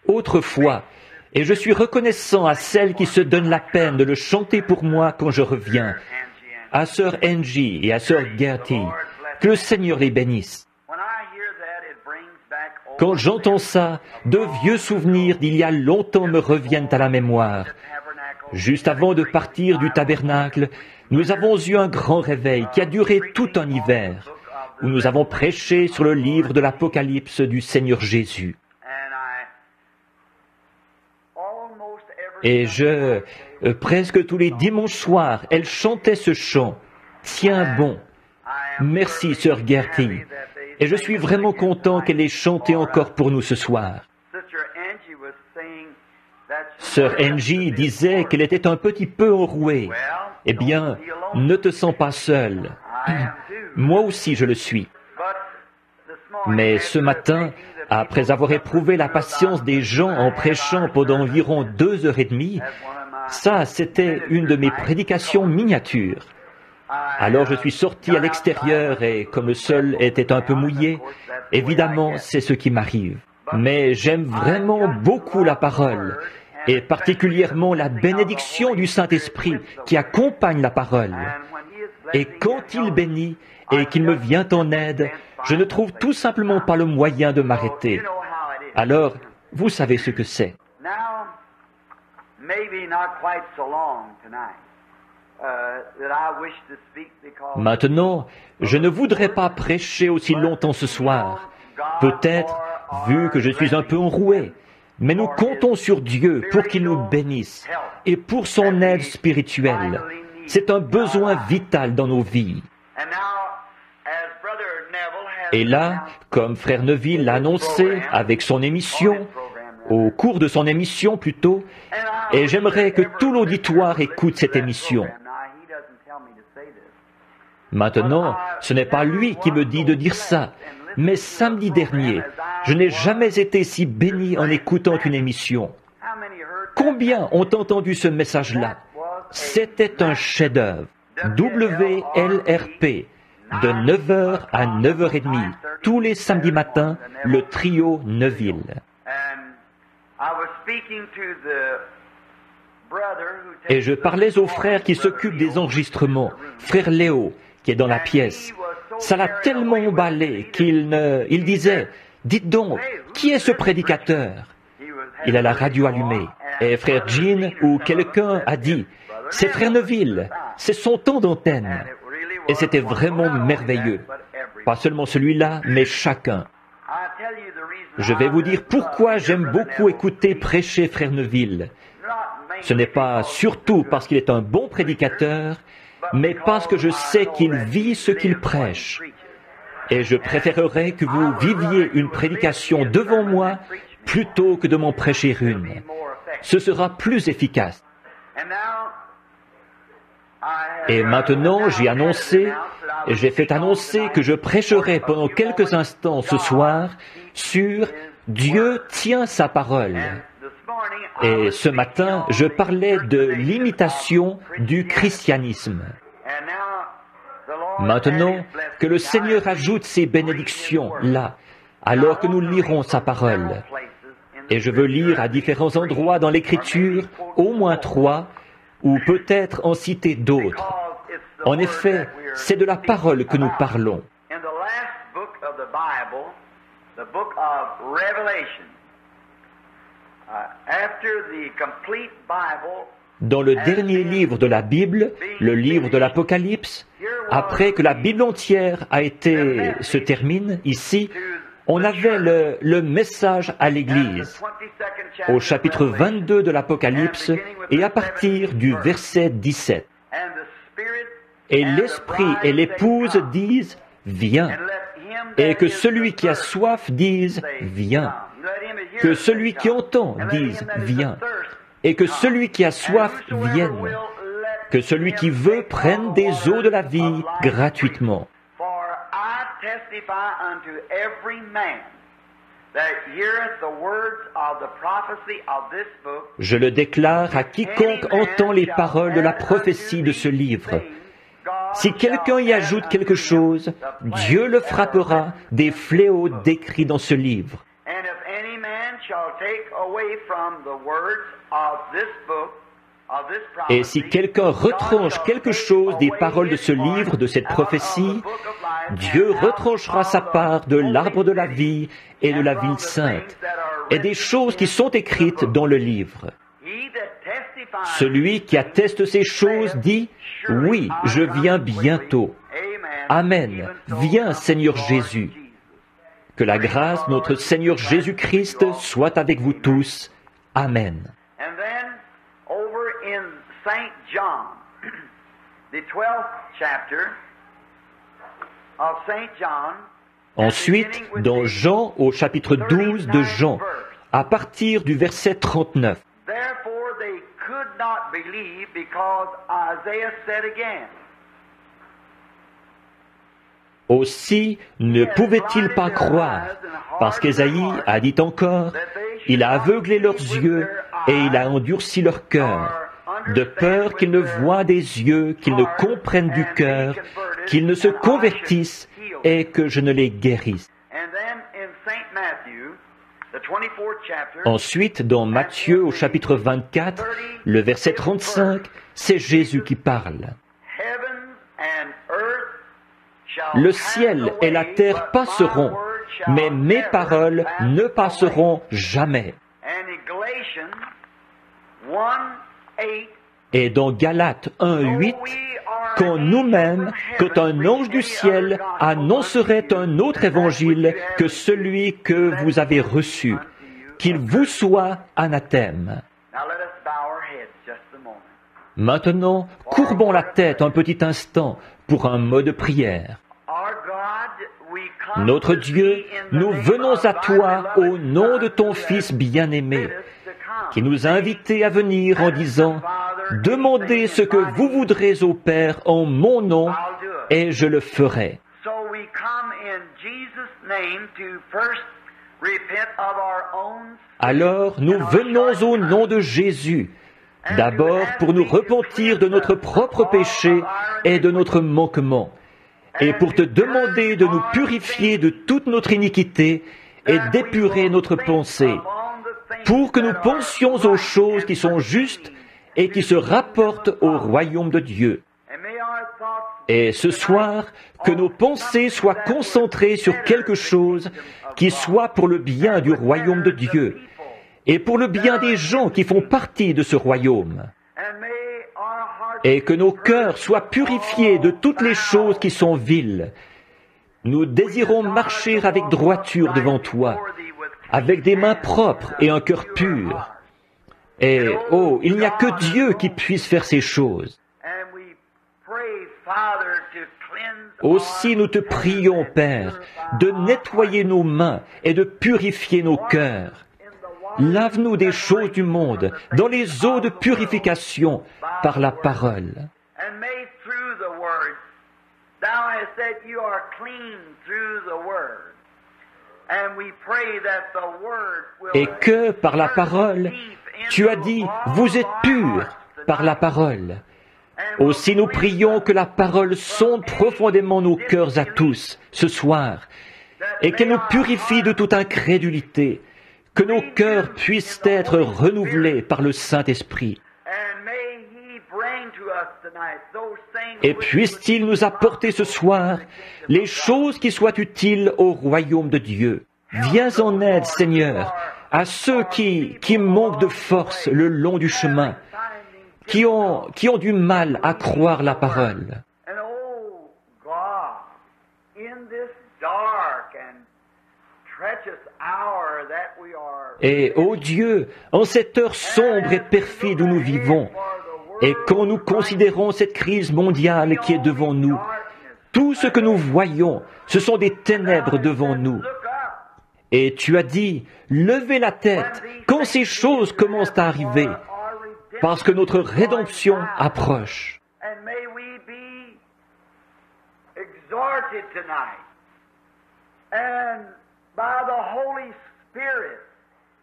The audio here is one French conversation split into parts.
Autrefois, et je suis reconnaissant à celle qui se donne la peine de le chanter pour moi quand je reviens, à sœur Angie et à sœur Gertie, que le Seigneur les bénisse. Quand j'entends ça, de vieux souvenirs d'il y a longtemps me reviennent à la mémoire. Juste avant de partir du tabernacle, nous avons eu un grand réveil qui a duré tout un hiver, où nous avons prêché sur le livre de l'Apocalypse du Seigneur Jésus. Et presque tous les dimanches soirs, elle chantait ce chant. Tiens bon. Merci, sœur Gertie. Et je suis vraiment content qu'elle ait chanté encore pour nous ce soir. Sœur Angie disait qu'elle était un petit peu enrouée. Eh bien, ne te sens pas seule. Moi aussi je le suis. Mais ce matin, après avoir éprouvé la patience des gens en prêchant pendant environ 2h30, ça, c'était une de mes prédications miniatures. Alors je suis sorti à l'extérieur et comme le sol était un peu mouillé, évidemment, c'est ce qui m'arrive. Mais j'aime vraiment beaucoup la parole, et particulièrement la bénédiction du Saint-Esprit qui accompagne la parole. Et quand il bénit et qu'il me vient en aide, je ne trouve tout simplement pas le moyen de m'arrêter. Alors, vous savez ce que c'est. Maintenant, je ne voudrais pas prêcher aussi longtemps ce soir. Peut-être, vu que je suis un peu enroué, mais nous comptons sur Dieu pour qu'il nous bénisse et pour son aide spirituelle. C'est un besoin vital dans nos vies. Et là, comme Frère Neville l'a annoncé avec son émission, au cours de son émission plutôt, et j'aimerais que tout l'auditoire écoute cette émission. Maintenant, ce n'est pas lui qui me dit de dire ça, mais samedi dernier, je n'ai jamais été si béni en écoutant une émission. Combien ont entendu ce message-là? C'était un chef-d'œuvre. WLRP, de 9h à 9h30, tous les samedis matins, le trio Neville. Et je parlais au frère qui s'occupe des enregistrements, frère Léo, qui est dans la pièce. Ça l'a tellement emballé qu'il disait, « Dites donc, qui est ce prédicateur ?» Il a la radio allumée. Et frère Jean ou quelqu'un a dit, « C'est frère Neville, c'est son temps d'antenne. » Et c'était vraiment merveilleux. Pas seulement celui-là, mais chacun. Je vais vous dire pourquoi j'aime beaucoup écouter prêcher frère Neville. Ce n'est pas surtout parce qu'il est un bon prédicateur, mais parce que je sais qu'il vit ce qu'il prêche. Et je préférerais que vous viviez une prédication devant moi plutôt que de m'en prêcher une. Ce sera plus efficace. Et maintenant, j'ai fait annoncer que je prêcherai pendant quelques instants ce soir sur Dieu tient sa parole. Et ce matin, je parlais de l'imitation du christianisme. Maintenant, que le Seigneur ajoute ses bénédictions là, alors que nous lirons sa parole. Et je veux lire à différents endroits dans l'Écriture, au moins 3, ou peut-être en citer d'autres. En effet, c'est de la parole que nous parlons. Dans le dernier livre de la Bible, le livre de l'Apocalypse, après que la Bible entière se termine ici, on avait le message à l'Église, au chapitre 22 de l'Apocalypse et à partir du verset 17. Et l'Esprit et l'Épouse disent « Viens ». Et que celui qui a soif dise « Viens ». Que celui qui entend dise « Viens ». Et que celui qui a soif vienne. Que celui qui veut prenne des eaux de la vie gratuitement. Je le déclare à quiconque entend les paroles de la prophétie de ce livre. Si quelqu'un y ajoute quelque chose, Dieu le frappera des fléaux décrits dans ce livre. Et si quelqu'un retranche quelque chose des paroles de ce livre, de cette prophétie, Dieu retranchera sa part de l'arbre de la vie et de la ville sainte, et des choses qui sont écrites dans le livre. Celui qui atteste ces choses dit, « Oui, je viens bientôt. Amen. Viens, Seigneur Jésus. » Que la grâce de notre Seigneur Jésus-Christ soit avec vous tous. Amen. Ensuite, dans Jean, au chapitre 12 de Jean, à partir du verset 39. Aussi ne pouvaient-ils pas croire, parce qu'Ésaïe a dit encore, « Il a aveuglé leurs yeux et il a endurci leur cœur, de peur qu'ils ne voient des yeux, qu'ils ne comprennent du cœur, qu'ils ne se convertissent et que je ne les guérisse. » Ensuite, dans Matthieu au chapitre 24, le verset 35, c'est Jésus qui parle. Le ciel et la terre passeront, mais mes paroles ne passeront jamais. Et dans Galates 1:8, quand nous-mêmes, quand un ange du ciel annoncerait un autre évangile que celui que vous avez reçu, qu'il vous soit anathème. Maintenant, courbons la tête un petit instant pour un mot de prière. Notre Dieu, nous venons à toi au nom de ton Fils bien-aimé, qui nous a invités à venir en disant, « Demandez ce que vous voudrez au Père en mon nom, et je le ferai. » Alors, nous venons au nom de Jésus, d'abord pour nous repentir de notre propre péché et de notre manquement, et pour te demander de nous purifier de toute notre iniquité et d'épurer notre pensée, pour que nous pensions aux choses qui sont justes et qui se rapportent au royaume de Dieu. Et ce soir, que nos pensées soient concentrées sur quelque chose qui soit pour le bien du royaume de Dieu et pour le bien des gens qui font partie de ce royaume. Et que nos cœurs soient purifiés de toutes les choses qui sont viles. Nous désirons marcher avec droiture devant toi, avec des mains propres et un cœur pur. Et, oh, il n'y a que Dieu qui puisse faire ces choses. Aussi nous te prions, Père, de nettoyer nos mains et de purifier nos cœurs. Lave-nous des choses du monde dans les eaux de purification par la parole. Et que par la parole, tu as dit, vous êtes purs par la parole. Aussi nous prions que la parole sonde profondément nos cœurs à tous ce soir et qu'elle nous purifie de toute incrédulité, que nos cœurs puissent être renouvelés par le Saint-Esprit. Et puisse-t-il nous apporter ce soir les choses qui soient utiles au royaume de Dieu. Viens en aide, Seigneur, à ceux qui manquent de force le long du chemin, qui ont du mal à croire la parole. Et, ô Dieu, en cette heure sombre et perfide où nous vivons, et quand nous considérons cette crise mondiale qui est devant nous, tout ce que nous voyons, ce sont des ténèbres devant nous. Et tu as dit, levez la tête quand ces choses commencent à arriver, parce que notre rédemption approche.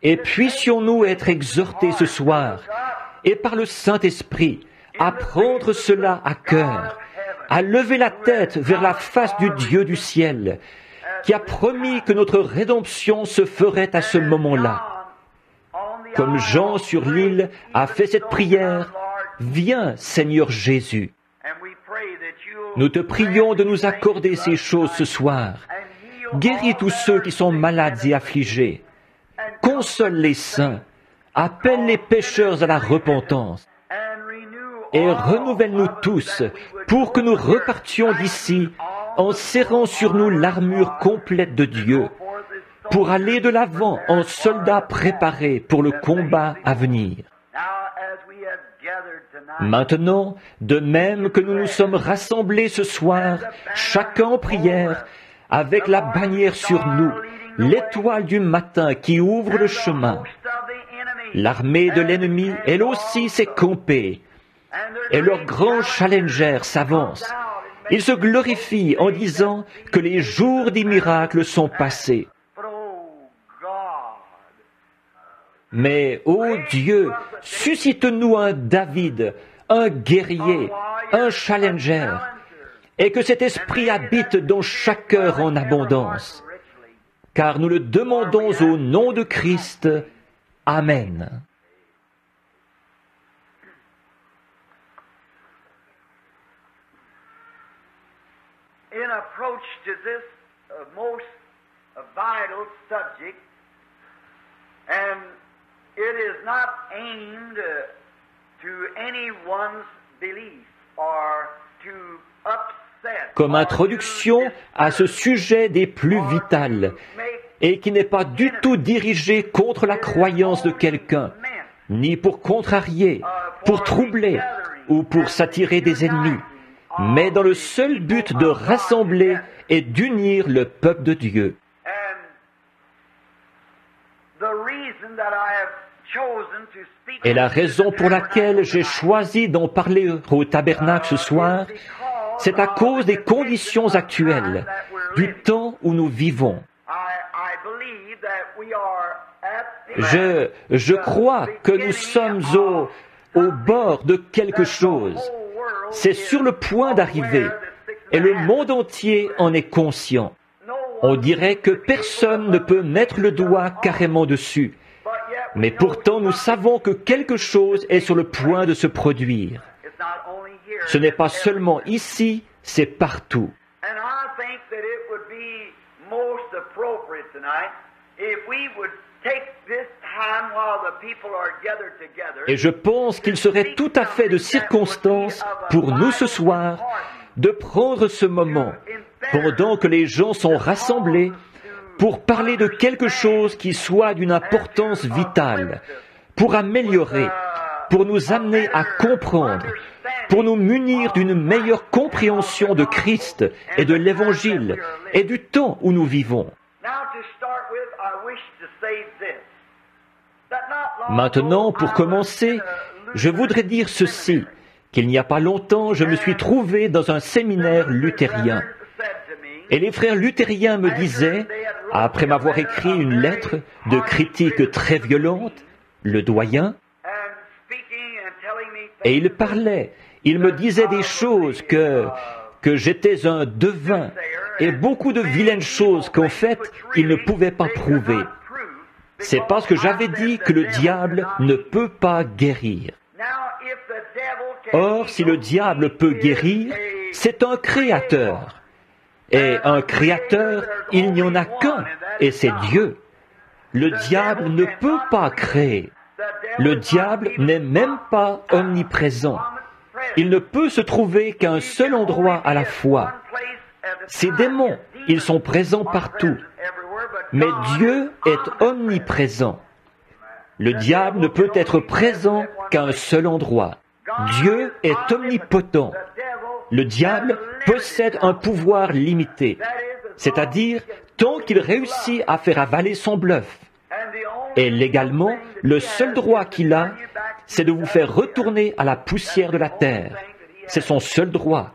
Et puissions-nous être exhortés ce soir, et par le Saint-Esprit, à prendre cela à cœur, à lever la tête vers la face du Dieu du ciel, qui a promis que notre rédemption se ferait à ce moment-là. Comme Jean sur l'île a fait cette prière, « Viens, Seigneur Jésus ». Nous te prions de nous accorder ces choses ce soir. Guéris tous ceux qui sont malades et affligés. Console les saints. Appelle les pécheurs à la repentance. Et renouvelle-nous tous pour que nous repartions d'ici en serrant sur nous l'armure complète de Dieu, pour aller de l'avant en soldats préparés pour le combat à venir. Maintenant, de même que nous nous sommes rassemblés ce soir, chacun en prière, avec la bannière sur nous, l'étoile du matin qui ouvre le chemin, l'armée de l'ennemi, elle aussi, s'est campée, et leur grand challenger s'avance. Ils se glorifient en disant que les jours des miracles sont passés. Mais, ô Dieu, suscite-nous un David, un guerrier, un challenger, et que cet esprit habite dans chaque cœur en abondance. Car nous le demandons au nom de Christ. Amen. In approach to this most vital subject, and it is not aimed to anyone's belief or to upset. Comme introduction à ce sujet des plus vitales, et qui n'est pas du tout dirigé contre la croyance de quelqu'un, ni pour contrarier, pour troubler ou pour s'attirer des ennemis, mais dans le seul but de rassembler et d'unir le peuple de Dieu. Et la raison pour laquelle j'ai choisi d'en parler au tabernacle ce soir, c'est à cause des conditions actuelles, du temps où nous vivons. Je crois que nous sommes au bord de quelque chose. C'est sur le point d'arriver, et le monde entier en est conscient. On dirait que personne ne peut mettre le doigt carrément dessus. Mais pourtant, nous savons que quelque chose est sur le point de se produire. Ce n'est pas seulement ici, c'est partout. Et je pense qu'il serait tout à fait de circonstance pour nous ce soir de prendre ce moment, pendant que les gens sont rassemblés, pour parler de quelque chose qui soit d'une importance vitale, pour améliorer, pour nous amener à comprendre, pour nous munir d'une meilleure compréhension de Christ et de l'Évangile et du temps où nous vivons. Maintenant, pour commencer, je voudrais dire ceci, qu'il n'y a pas longtemps, je me suis trouvé dans un séminaire luthérien. Et les frères luthériens me disaient, après m'avoir écrit une lettre de critique très violente, le doyen, et il parlait, il me disait des choses que j'étais un devin, et beaucoup de vilaines choses qu'en fait, il ne pouvait pas prouver. C'est parce que j'avais dit que le diable ne peut pas guérir. Or, si le diable peut guérir, c'est un créateur. Et un créateur, il n'y en a qu'un, et c'est Dieu. Le diable ne peut pas créer. Le diable n'est même pas omniprésent. Il ne peut se trouver qu'à un seul endroit à la fois. Ces démons, ils sont présents partout. Mais Dieu est omniprésent. Le diable ne peut être présent qu'à un seul endroit. Dieu est omnipotent. Le diable possède un pouvoir limité, c'est-à-dire tant qu'il réussit à faire avaler son bluff. Et légalement, le seul droit qu'il a, c'est de vous faire retourner à la poussière de la terre. C'est son seul droit.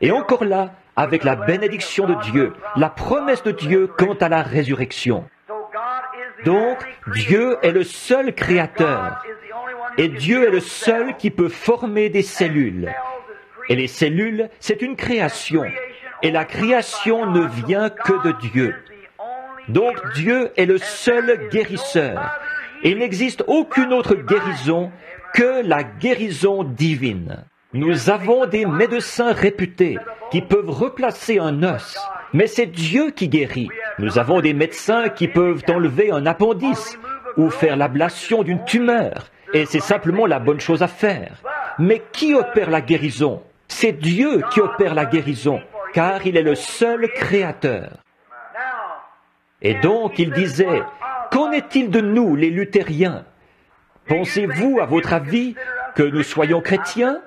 Et encore là, avec la bénédiction de Dieu, la promesse de Dieu quant à la résurrection. Donc, Dieu est le seul créateur. Et Dieu est le seul qui peut former des cellules. Et les cellules, c'est une création. Et la création ne vient que de Dieu. Donc Dieu est le seul guérisseur. Et il n'existe aucune autre guérison que la guérison divine. Nous avons des médecins réputés qui peuvent replacer un os, mais c'est Dieu qui guérit. Nous avons des médecins qui peuvent enlever un appendice ou faire l'ablation d'une tumeur, et c'est simplement la bonne chose à faire. Mais qui opère la guérison? C'est Dieu qui opère la guérison, car il est le seul créateur. Et donc il disait, qu'en est-il de nous, les luthériens? Pensez-vous, à votre avis, que nous soyons chrétiens?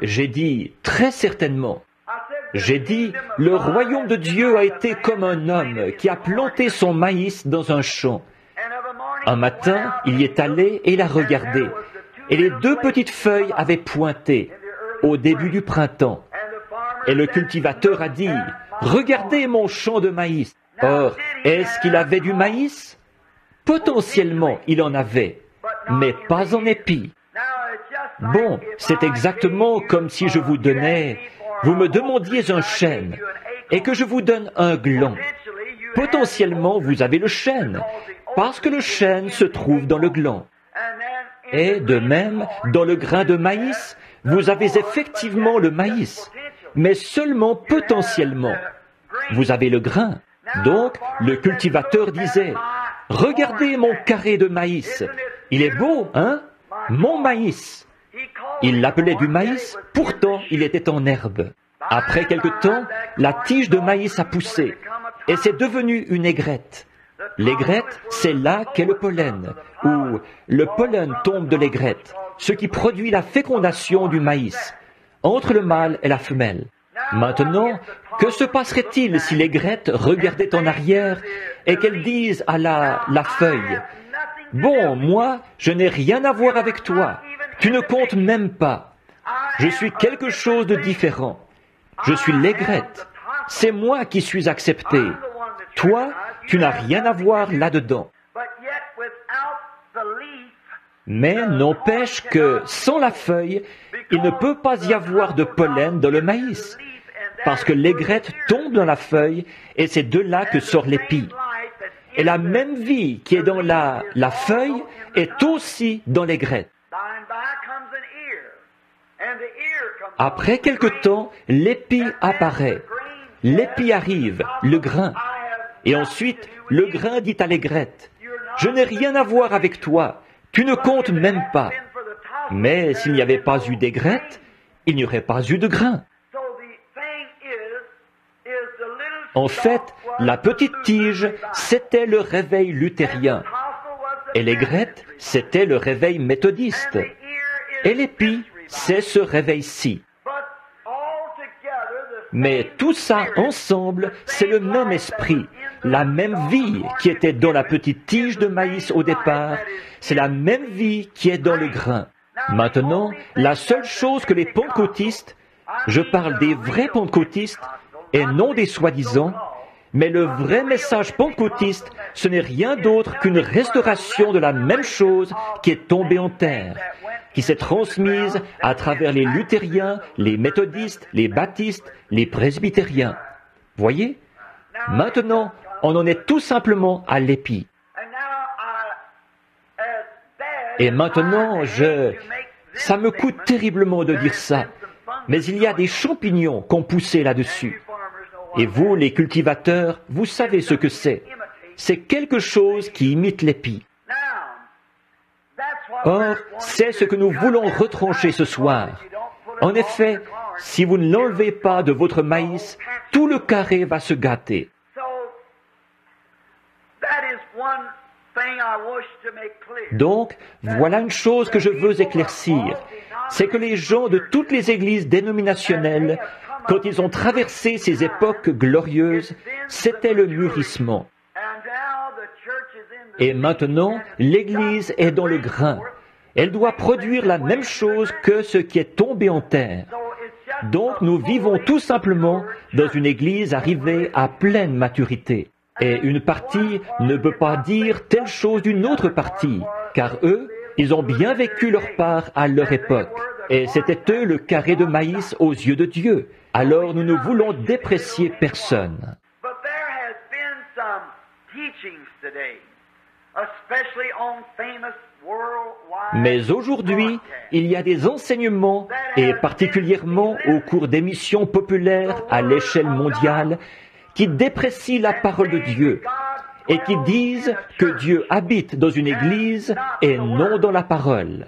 J'ai dit, très certainement. J'ai dit, le royaume de Dieu a été comme un homme qui a planté son maïs dans un champ. Un matin, il y est allé et il a regardé. Et les deux petites feuilles avaient pointé au début du printemps. Et le cultivateur a dit, « Regardez mon champ de maïs. » Or, est-ce qu'il avait du maïs? Potentiellement, il en avait, mais pas en épi. Bon, c'est exactement comme si je vous donnais, vous me demandiez un chêne, et que je vous donne un gland. Potentiellement, vous avez le chêne, parce que le chêne se trouve dans le gland. Et de même, dans le grain de maïs, vous avez effectivement le maïs, mais seulement potentiellement. Vous avez le grain. Donc, le cultivateur disait, « Regardez mon carré de maïs. Il est beau, hein? Mon maïs. » Il l'appelait du maïs, pourtant il était en herbe. Après quelque temps, la tige de maïs a poussé, et c'est devenu une aigrette. L'aigrette, c'est là qu'est le pollen, où le pollen tombe de l'aigrette, ce qui produit la fécondation du maïs, entre le mâle et la femelle. Maintenant, que se passerait-il si l'aigrette regardait en arrière et qu'elle dise à la feuille, « Bon, moi, je n'ai rien à voir avec toi. Tu ne comptes même pas. Je suis quelque chose de différent. Je suis l'aigrette. C'est moi qui suis accepté. Toi, tu n'as rien à voir là-dedans. » Mais n'empêche que, sans la feuille, il ne peut pas y avoir de pollen dans le maïs, parce que l'aigrette tombe dans la feuille, et c'est de là que sort l'épi. Et la même vie qui est dans la feuille est aussi dans l'aigrette. Après quelque temps, l'épi apparaît. L'épi arrive, le grain. Et ensuite, le grain dit à l'aigrette, « Je n'ai rien à voir avec toi, tu ne comptes même pas. » Mais s'il n'y avait pas eu d'aigrette, il n'y aurait pas eu de grain. En fait, la petite tige, c'était le réveil luthérien. Et l'aigrette, c'était le réveil méthodiste. Et l'épi, c'est ce réveil-ci. Mais tout ça ensemble, c'est le même esprit, la même vie qui était dans la petite tige de maïs au départ, c'est la même vie qui est dans le grain. Maintenant, la seule chose que les pentecôtistes, je parle des vrais pentecôtistes et non des soi-disant, mais le vrai message pentecôtiste, ce n'est rien d'autre qu'une restauration de la même chose qui est tombée en terre, qui s'est transmise à travers les luthériens, les méthodistes, les baptistes, les presbytériens. Voyez? Maintenant, on en est tout simplement à l'épi. Et maintenant, ça me coûte terriblement de dire ça, mais il y a des champignons qu'on poussé là-dessus. Et vous, les cultivateurs, vous savez ce que c'est. C'est quelque chose qui imite l'épi. Or, c'est ce que nous voulons retrancher ce soir. En effet, si vous ne l'enlevez pas de votre maïs, tout le carré va se gâter. Donc, voilà une chose que je veux éclaircir, c'est que les gens de toutes les églises dénominationnelles, quand ils ont traversé ces époques glorieuses, c'était le mûrissement. Et maintenant, l'Église est dans le grain. Elle doit produire la même chose que ce qui est tombé en terre. Donc, nous vivons tout simplement dans une Église arrivée à pleine maturité. Et une partie ne peut pas dire telle chose d'une autre partie, car eux, ils ont bien vécu leur part à leur époque. et c'étaient eux le carré de maïs aux yeux de Dieu. Alors nous ne voulons déprécier personne. But there has been some teachings today, especially on famous worldwide Mais aujourd'hui, il y a des enseignements, et particulièrement au cours d'émissions populaires à l'échelle mondiale, qui déprécient la parole de Dieu et qui disent que Dieu habite dans une église et non dans la parole.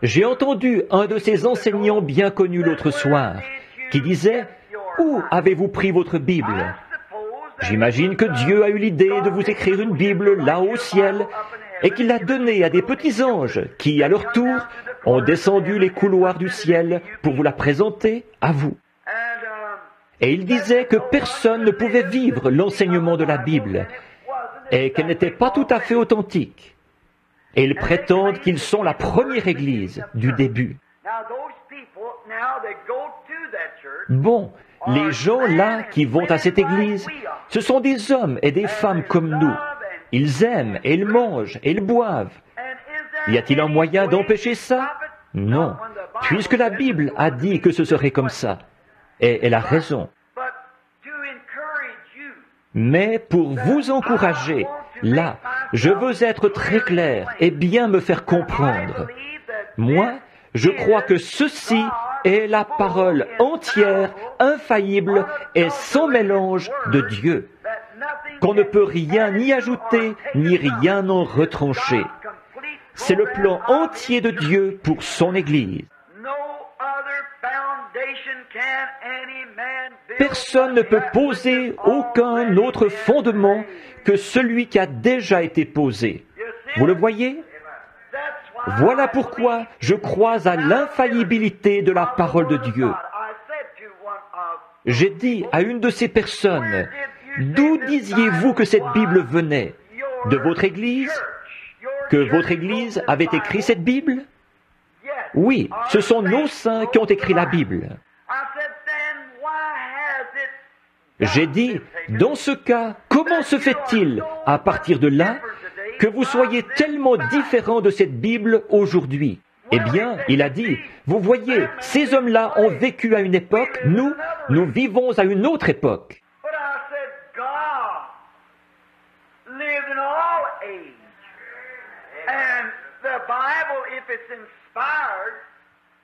J'ai entendu un de ces enseignants bien connus l'autre soir qui disait « Où avez-vous pris votre Bible ?» J'imagine que Dieu a eu l'idée de vous écrire une Bible là au ciel et qu'il l'a donnée à des petits anges qui, à leur tour, ont descendu les couloirs du ciel pour vous la présenter à vous. Et il disait que personne ne pouvait vivre l'enseignement de la Bible et qu'elle n'était pas tout à fait authentique. Et ils prétendent qu'ils sont la première église du début. Bon, les gens là qui vont à cette église, ce sont des hommes et des femmes comme nous. Ils aiment et ils mangent et ils boivent. Y a-t-il un moyen d'empêcher ça? Non, puisque la Bible a dit que ce serait comme ça. Et elle a raison. Mais pour vous encourager, là, je veux être très clair et bien me faire comprendre. Moi, je crois que ceci est la parole entière, infaillible et sans mélange de Dieu, qu'on ne peut rien ni ajouter ni rien en retrancher. C'est le plan entier de Dieu pour son Église. Personne ne peut poser aucun autre fondement que celui qui a déjà été posé. Vous le voyez? Voilà pourquoi je crois à l'infaillibilité de la parole de Dieu. J'ai dit à une de ces personnes, d'où disiez-vous que cette Bible venait? De votre Église? Que votre Église avait écrit cette Bible? Oui, ce sont nos saints qui ont écrit la Bible. J'ai dit, dans ce cas, comment se fait-il, à partir de là, que vous soyez tellement différents de cette Bible aujourd'hui? Eh bien, il a dit, vous voyez, ces hommes-là ont vécu à une époque, nous vivons à une autre époque.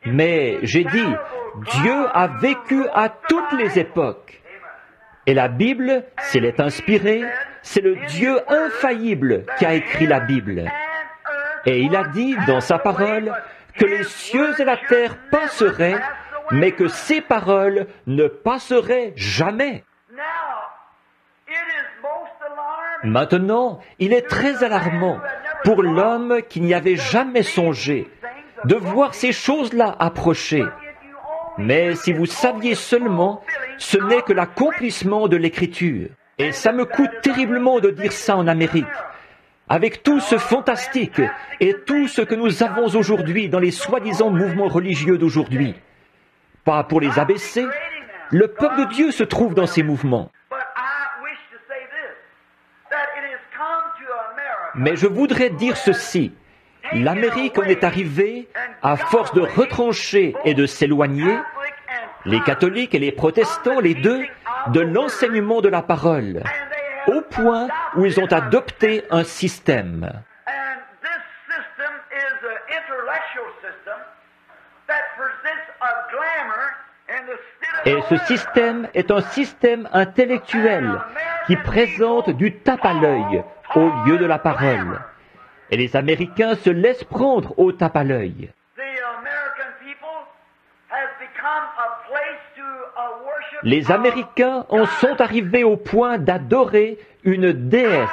Mais j'ai dit, Dieu a vécu à toutes les époques. Et la Bible, si elle est inspirée, c'est le Dieu infaillible qui a écrit la Bible. Et il a dit dans sa parole que les cieux et la terre passeraient, mais que ses paroles ne passeraient jamais. Maintenant, il est très alarmant pour l'homme qui n'y avait jamais songé de voir ces choses-là approcher. Mais si vous saviez seulement, ce n'est que l'accomplissement de l'Écriture. Et ça me coûte terriblement de dire ça en Amérique. Avec tout ce fantastique et tout ce que nous avons aujourd'hui dans les soi-disant mouvements religieux d'aujourd'hui. Pas pour les abaisser, le peuple de Dieu se trouve dans ces mouvements. Mais je voudrais dire ceci. L'Amérique en est arrivée, à force de retrancher et de s'éloigner, les catholiques et les protestants, les deux, de l'enseignement de la parole, au point où ils ont adopté un système. Et ce système est un système intellectuel qui présente du tape à l'œil au lieu de la parole. Et les Américains se laissent prendre au tape à l'œil. Les Américains en sont arrivés au point d'adorer une déesse.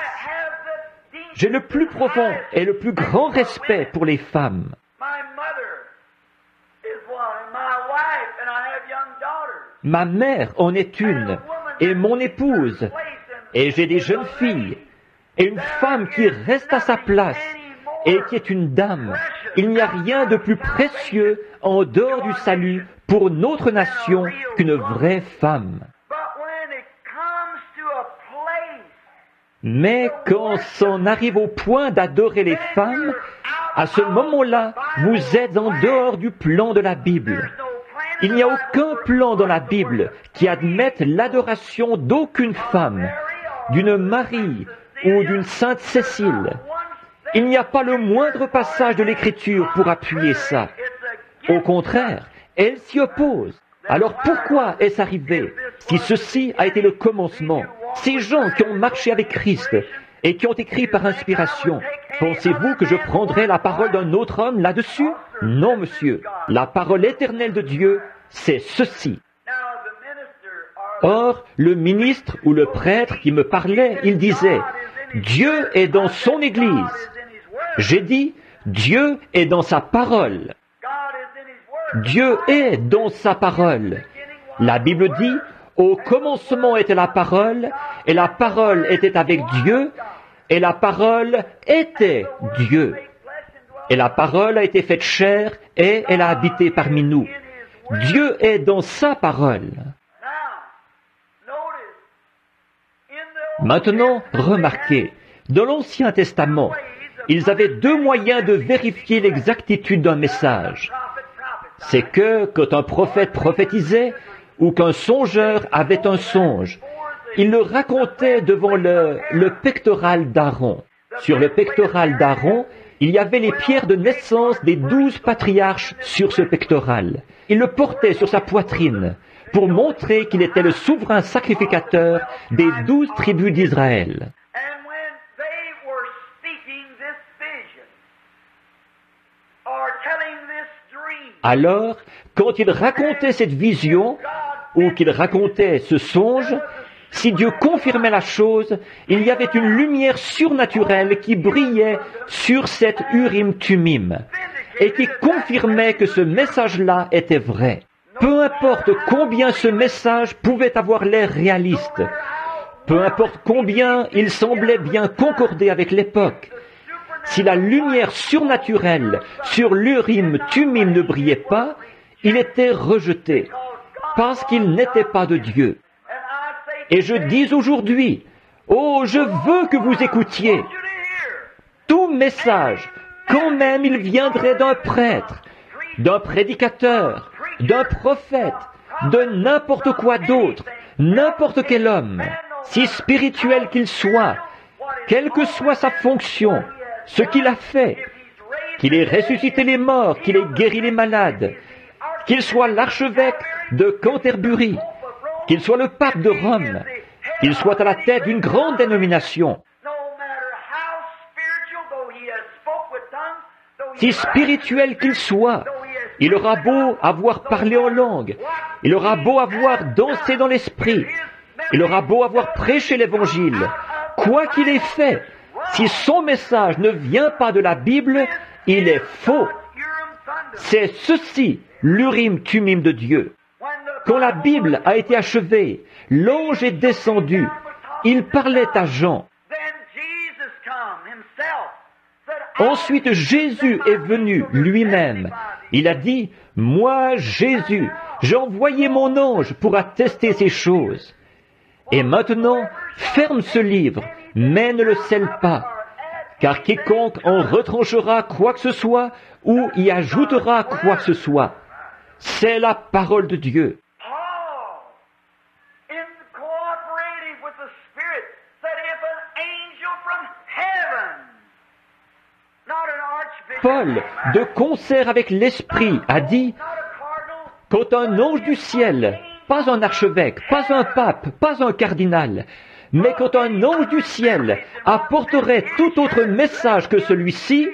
J'ai le plus profond et le plus grand respect pour les femmes. Ma mère en est une, et mon épouse, et j'ai des jeunes filles, et une femme qui reste à sa place, et qui est une dame. Il n'y a rien de plus précieux en dehors du salut pour notre nation qu'une vraie femme. Mais quand on arrive au point d'adorer les femmes, À ce moment-là, vous êtes en dehors du plan de la Bible. Il n'y a aucun plan dans la Bible qui admette l'adoration d'aucune femme, d'une Marie ou d'une Sainte Cécile. Il n'y a pas le moindre passage de l'Écriture pour appuyer ça. Au contraire, elle s'y oppose. Alors pourquoi est-ce arrivé? Si ceci a été le commencement, ces gens qui ont marché avec Christ et qui ont écrit par inspiration, pensez-vous que je prendrais la parole d'un autre homme là-dessus? Non, monsieur. La parole éternelle de Dieu, c'est ceci. Or, le ministre ou le prêtre qui me parlait, il disait, « Dieu est dans son Église. » J'ai dit, « Dieu est dans sa parole. » Dieu est dans sa parole. La Bible dit, « Au commencement était la parole, et la parole était avec Dieu, et la parole était Dieu. Et la parole a été faite chair, et elle a habité parmi nous. » Dieu est dans sa parole. Maintenant, remarquez, dans l'Ancien Testament, ils avaient deux moyens de vérifier l'exactitude d'un message. C'est que, quand un prophète prophétisait, ou qu'un songeur avait un songe, il le racontait devant le pectoral d'Aaron. Sur le pectoral d'Aaron, il y avait les pierres de naissance des 12 patriarches sur ce pectoral. Il le portait sur sa poitrine pour montrer qu'il était le souverain sacrificateur des 12 tribus d'Israël. Alors, quand il racontait cette vision, ou qu'il racontait ce songe, si Dieu confirmait la chose, il y avait une lumière surnaturelle qui brillait sur cette Urim-Tumim, et qui confirmait que ce message-là était vrai. Peu importe combien ce message pouvait avoir l'air réaliste, peu importe combien il semblait bien concorder avec l'époque, si la lumière surnaturelle sur l'Urim-Tumim ne brillait pas, il était rejeté, parce qu'il n'était pas de Dieu. Et je dis aujourd'hui, oh, je veux que vous écoutiez. Tout message, quand même il viendrait d'un prêtre, d'un prédicateur, d'un prophète, de n'importe quoi d'autre, n'importe quel homme, si spirituel qu'il soit, quelle que soit sa fonction, ce qu'il a fait, qu'il ait ressuscité les morts, qu'il ait guéri les malades, qu'il soit l'archevêque de Canterbury, qu'il soit le pape de Rome, qu'il soit à la tête d'une grande dénomination, si spirituel qu'il soit, il aura beau avoir parlé en langue, il aura beau avoir dansé dans l'esprit, il aura beau avoir prêché l'évangile, quoi qu'il ait fait, si son message ne vient pas de la Bible, il est faux. C'est ceci, l'Urim-Tumim de Dieu. Quand la Bible a été achevée, l'ange est descendu. Il parlait à Jean. Ensuite, Jésus est venu lui-même. Il a dit, « Moi, Jésus, j'ai envoyé mon ange pour attester ces choses. » Et maintenant, ferme ce livre, mais ne le scelle pas, car quiconque en retranchera quoi que ce soit ou y ajoutera quoi que ce soit, c'est la parole de Dieu. Paul, de concert avec l'Esprit, a dit, quand un ange du ciel, pas un archevêque, pas un pape, pas un cardinal, mais quand un ange du ciel apporterait tout autre message que celui-ci,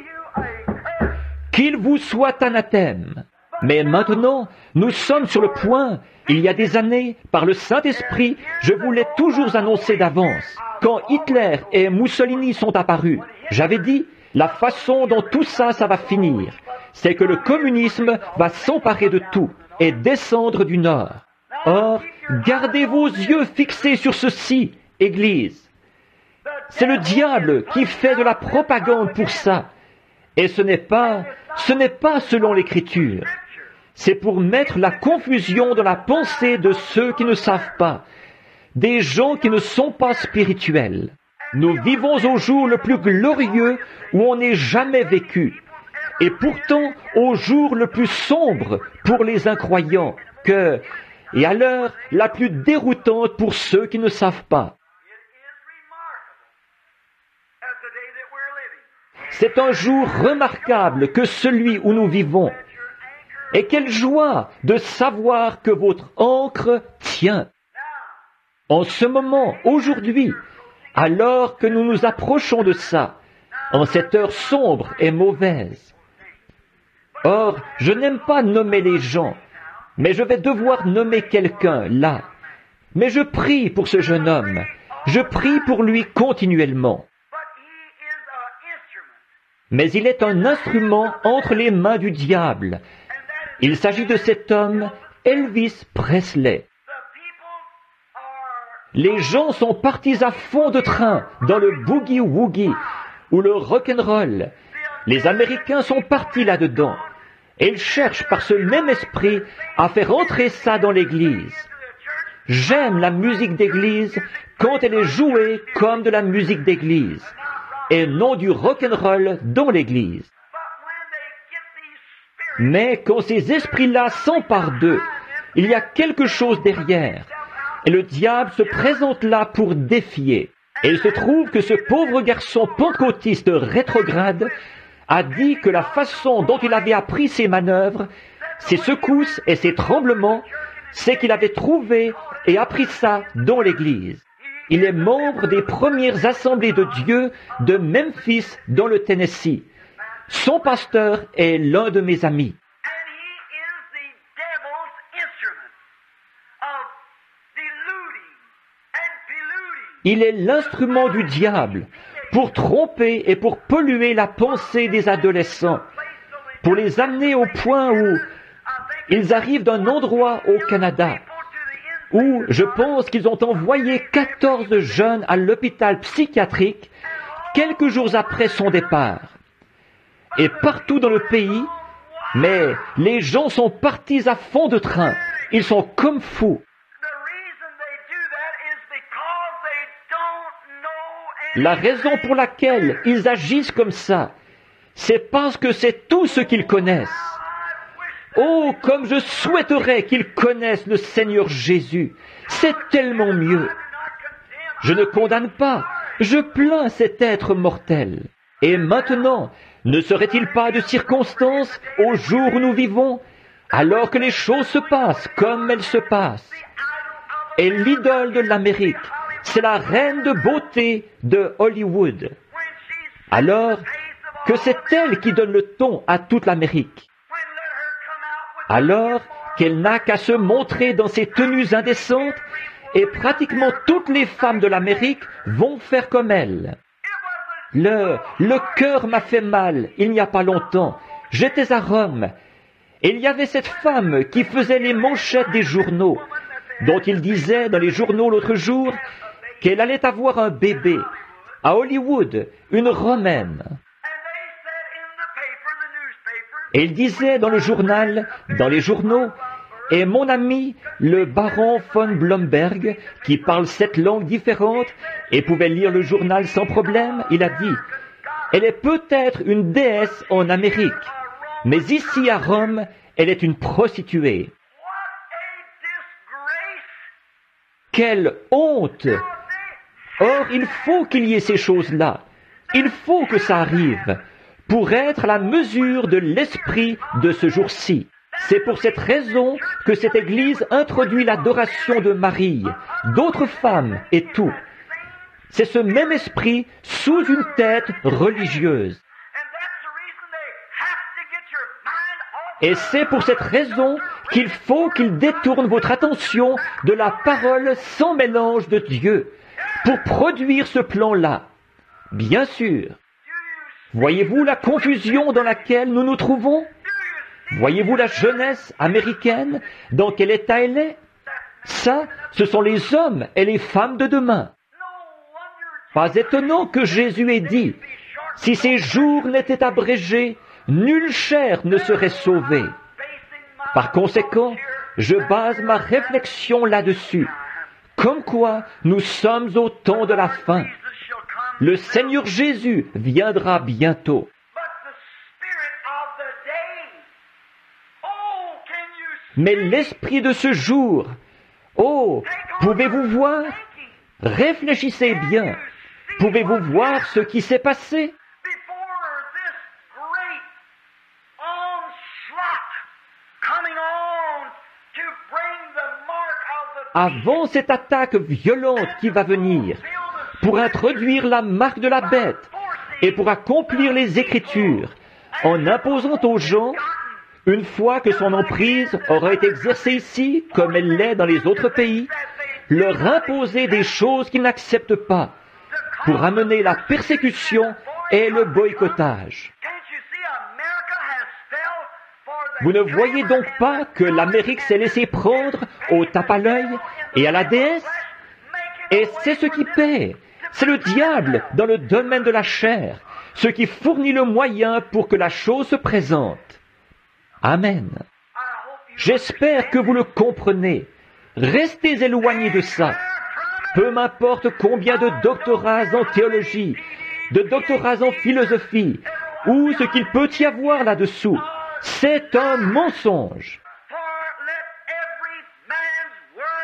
qu'il vous soit anathème. Mais maintenant, nous sommes sur le point, il y a des années, par le Saint-Esprit, je vous l'ai toujours annoncé d'avance. Quand Hitler et Mussolini sont apparus, j'avais dit, la façon dont tout ça va finir, c'est que le communisme va s'emparer de tout et descendre du nord. Or, gardez vos yeux fixés sur ceci, Église. C'est le diable qui fait de la propagande pour ça. Et ce n'est pas selon l'Écriture. C'est pour mettre la confusion dans la pensée de ceux qui ne savent pas, des gens qui ne sont pas spirituels. Nous vivons au jour le plus glorieux où on n'ait jamais vécu. et pourtant au jour le plus sombre pour les incroyants, et à l'heure la plus déroutante pour ceux qui ne savent pas. C'est un jour remarquable que celui où nous vivons. Et quelle joie de savoir que votre ancre tient. En ce moment, aujourd'hui, alors que nous nous approchons de ça, en cette heure sombre et mauvaise. Or, je n'aime pas nommer les gens, mais je vais devoir nommer quelqu'un là. Mais je prie pour ce jeune homme. Je prie pour lui continuellement. Mais il est un instrument entre les mains du diable. Il s'agit de cet homme, Elvis Presley. Les gens sont partis à fond de train dans le boogie-woogie ou le rock'n'roll. Les Américains sont partis là-dedans. Et ils cherchent par ce même esprit à faire entrer ça dans l'Église. J'aime la musique d'Église quand elle est jouée comme de la musique d'Église, et non du rock'n'roll dans l'Église. Mais quand ces esprits-là s'emparent d'eux, il y a quelque chose derrière, et le diable se présente là pour défier. Et il se trouve que ce pauvre garçon pentecôtiste rétrograde a dit que la façon dont il avait appris ses manœuvres, ses secousses et ses tremblements, c'est qu'il avait trouvé et appris ça dans l'Église. Il est membre des premières assemblées de Dieu de Memphis dans le Tennessee. Son pasteur est l'un de mes amis. Il est l'instrument du diable pour tromper et pour polluer la pensée des adolescents, pour les amener au point où ils arrivent d'un endroit au Canada, où je pense qu'ils ont envoyé 14 jeunes à l'hôpital psychiatrique quelques jours après son départ. Et partout dans le pays, mais les gens sont partis à fond de train. Ils sont comme fous. La raison pour laquelle ils agissent comme ça, c'est parce que c'est tout ce qu'ils connaissent. Oh, comme je souhaiterais qu'ils connaissent le Seigneur Jésus. C'est tellement mieux. Je ne condamne pas, je plains cet être mortel. Et maintenant, ne serait-il pas de circonstances au jour où nous vivons, alors que les choses se passent comme elles se passent? Et l'idole de l'Amérique, c'est la reine de beauté de Hollywood. Alors que c'est elle qui donne le ton à toute l'Amérique. Alors qu'elle n'a qu'à se montrer dans ses tenues indécentes, et pratiquement toutes les femmes de l'Amérique vont faire comme elle. Le cœur m'a fait mal il n'y a pas longtemps. J'étais à Rome, et il y avait cette femme qui faisait les manchettes des journaux, dont il disait dans les journaux l'autre jour qu'elle allait avoir un bébé à Hollywood, une Romaine. Et il disait dans le journal, dans les journaux, et mon ami, le baron von Blomberg, qui parle 7 langues différentes et pouvait lire le journal sans problème, il a dit, elle est peut-être une déesse en Amérique, mais ici à Rome, elle est une prostituée. Quelle honte! Or, il faut qu'il y ait ces choses-là. Il faut que ça arrive pour être à la mesure de l'esprit de ce jour-ci. C'est pour cette raison que cette Église introduit l'adoration de Marie, d'autres femmes et tout. C'est ce même esprit sous une tête religieuse. Et c'est pour cette raison qu'il faut qu'il détourne votre attention de la parole sans mélange de Dieu pour produire ce plan-là. Bien sûr. Voyez-vous la confusion dans laquelle nous nous trouvons? Voyez-vous la jeunesse américaine, dans quel état elle est? Ça, ce sont les hommes et les femmes de demain. Pas étonnant que Jésus ait dit, si ces jours n'étaient abrégés, nulle chair ne serait sauvée. Par conséquent, je base ma réflexion là-dessus. Comme quoi, nous sommes au temps de la fin. Le Seigneur Jésus viendra bientôt. Mais l'esprit de ce jour, oh, pouvez-vous voir? Réfléchissez bien. Pouvez-vous voir ce qui s'est passé? Avant cette attaque violente qui va venir, pour introduire la marque de la bête et pour accomplir les Écritures, en imposant aux gens, une fois que son emprise aura été exercée ici, comme elle l'est dans les autres pays, leur imposer des choses qu'ils n'acceptent pas, pour amener la persécution et le boycottage. Vous ne voyez donc pas que l'Amérique s'est laissée prendre au tape à l'œil et à la déesse? Et c'est ce qui paie. C'est le diable dans le domaine de la chair, ce qui fournit le moyen pour que la chose se présente. Amen. J'espère que vous le comprenez. Restez éloignés de ça. Peu m'importe combien de doctorats en théologie, de doctorats en philosophie, ou ce qu'il peut y avoir là-dessous. C'est un mensonge.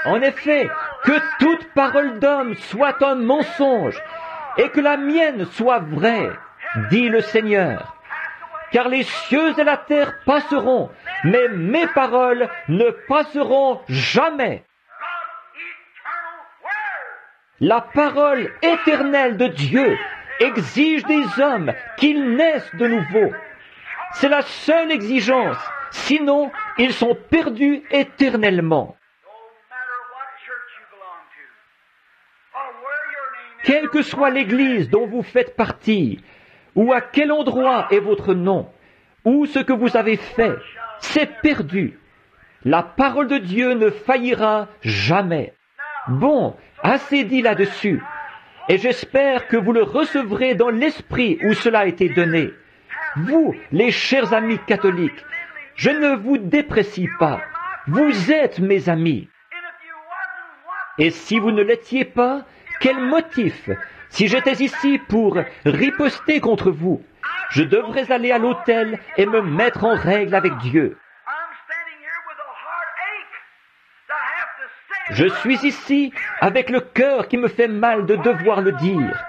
En effet, que toute parole d'homme soit un mensonge, et que la mienne soit vraie, dit le Seigneur. Car les cieux et la terre passeront, mais mes paroles ne passeront jamais. La parole éternelle de Dieu exige des hommes qu'ils naissent de nouveau. C'est la seule exigence, sinon ils sont perdus éternellement. Quelle que soit l'église dont vous faites partie, ou à quel endroit est votre nom, ou ce que vous avez fait, c'est perdu. La parole de Dieu ne faillira jamais. Bon, assez dit là-dessus, et j'espère que vous le recevrez dans l'esprit où cela a été donné. Vous, les chers amis catholiques, je ne vous déprécie pas. Vous êtes mes amis. Et si vous ne l'étiez pas, quel motif? Si j'étais ici pour riposter contre vous, je devrais aller à l'autel et me mettre en règle avec Dieu. Je suis ici avec le cœur qui me fait mal de devoir le dire,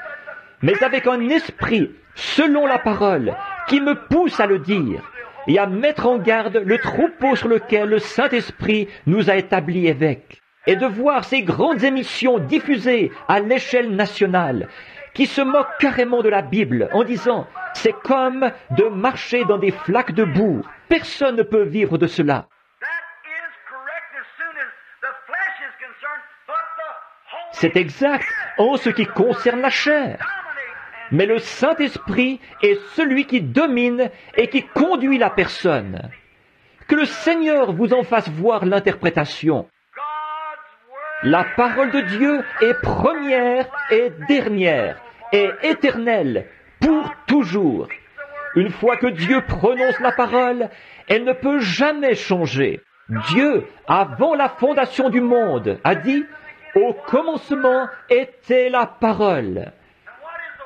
mais avec un esprit, selon la parole, qui me pousse à le dire et à mettre en garde le troupeau sur lequel le Saint-Esprit nous a établis évêques. Et de voir ces grandes émissions diffusées à l'échelle nationale, qui se moquent carrément de la Bible en disant « c'est comme de marcher dans des flaques de boue, personne ne peut vivre de cela ». C'est exact en ce qui concerne la chair. Mais le Saint-Esprit est celui qui domine et qui conduit la personne. Que le Seigneur vous en fasse voir l'interprétation. La parole de Dieu est première et dernière et éternelle pour toujours. Une fois que Dieu prononce la parole, elle ne peut jamais changer. Dieu, avant la fondation du monde, a dit « Au commencement était la parole ».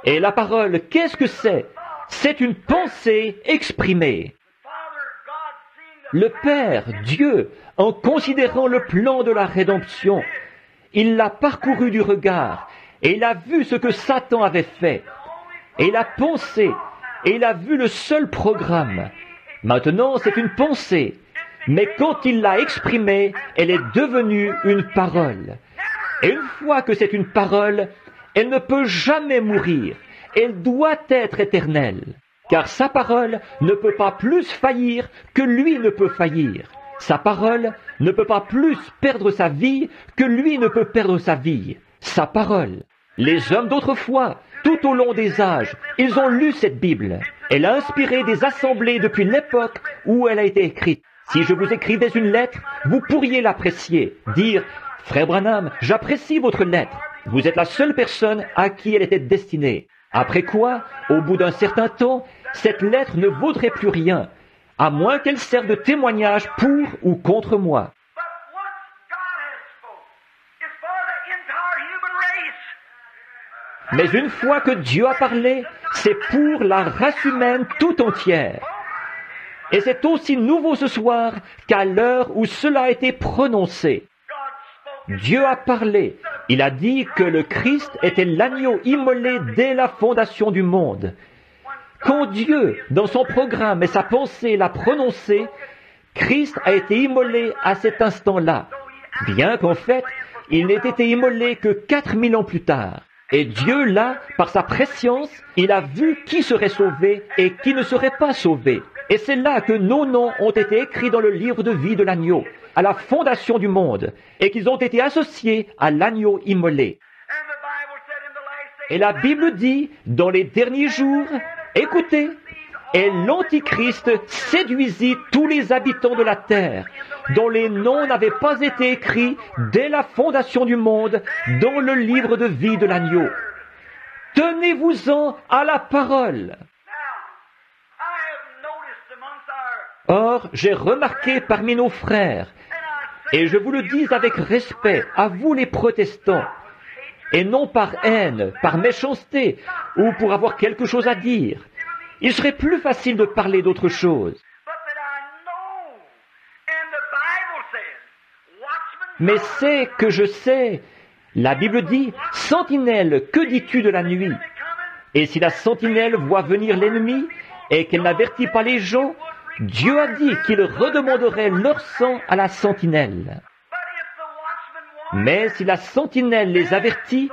Et la parole, qu'est-ce que c'est? C'est une pensée exprimée. Le Père, Dieu, en considérant le plan de la rédemption, il l'a parcouru du regard, et il a vu ce que Satan avait fait. Et il a pensé, et il a vu le seul programme. Maintenant, c'est une pensée. Mais quand il l'a exprimée, elle est devenue une parole. Et une fois que c'est une parole, elle ne peut jamais mourir. Elle doit être éternelle. Car sa parole ne peut pas plus faillir que lui ne peut faillir. Sa parole ne peut pas plus perdre sa vie que lui ne peut perdre sa vie. Sa parole. Les hommes d'autrefois, tout au long des âges, ils ont lu cette Bible. Elle a inspiré des assemblées depuis l'époque où elle a été écrite. Si je vous écrivais une lettre, vous pourriez l'apprécier, dire « Frère Branham, j'apprécie votre lettre. Vous êtes la seule personne à qui elle était destinée. » Après quoi, au bout d'un certain temps, cette lettre ne vaudrait plus rien, à moins qu'elle serve de témoignage pour ou contre moi. Mais une fois que Dieu a parlé, c'est pour la race humaine tout entière. Et c'est aussi nouveau ce soir qu'à l'heure où cela a été prononcé. Dieu a parlé. Il a dit que le Christ était l'agneau immolé dès la fondation du monde. Quand Dieu, dans son programme et sa pensée, l'a prononcé, Christ a été immolé à cet instant-là, bien qu'en fait, il n'ait été immolé que 4000 ans plus tard. Et Dieu, là, par sa prescience, il a vu qui serait sauvé et qui ne serait pas sauvé. Et c'est là que nos noms ont été écrits dans le livre de vie de l'agneau, à la fondation du monde, et qu'ils ont été associés à l'agneau immolé. Et la Bible dit, dans les derniers jours, écoutez, et l'Antichrist séduisit tous les habitants de la terre, dont les noms n'avaient pas été écrits dès la fondation du monde dans le livre de vie de l'agneau. Tenez-vous-en à la parole. Or, j'ai remarqué parmi nos frères, et je vous le dis avec respect, à vous les protestants, et non par haine, par méchanceté, ou pour avoir quelque chose à dire. Il serait plus facile de parler d'autre chose. Mais c'est que je sais, la Bible dit, « Sentinelle, que dis-tu de la nuit ?» Et si la sentinelle voit venir l'ennemi, et qu'elle n'avertit pas les gens, Dieu a dit qu'il redemanderait leur sang à la sentinelle. Mais si la sentinelle les avertit,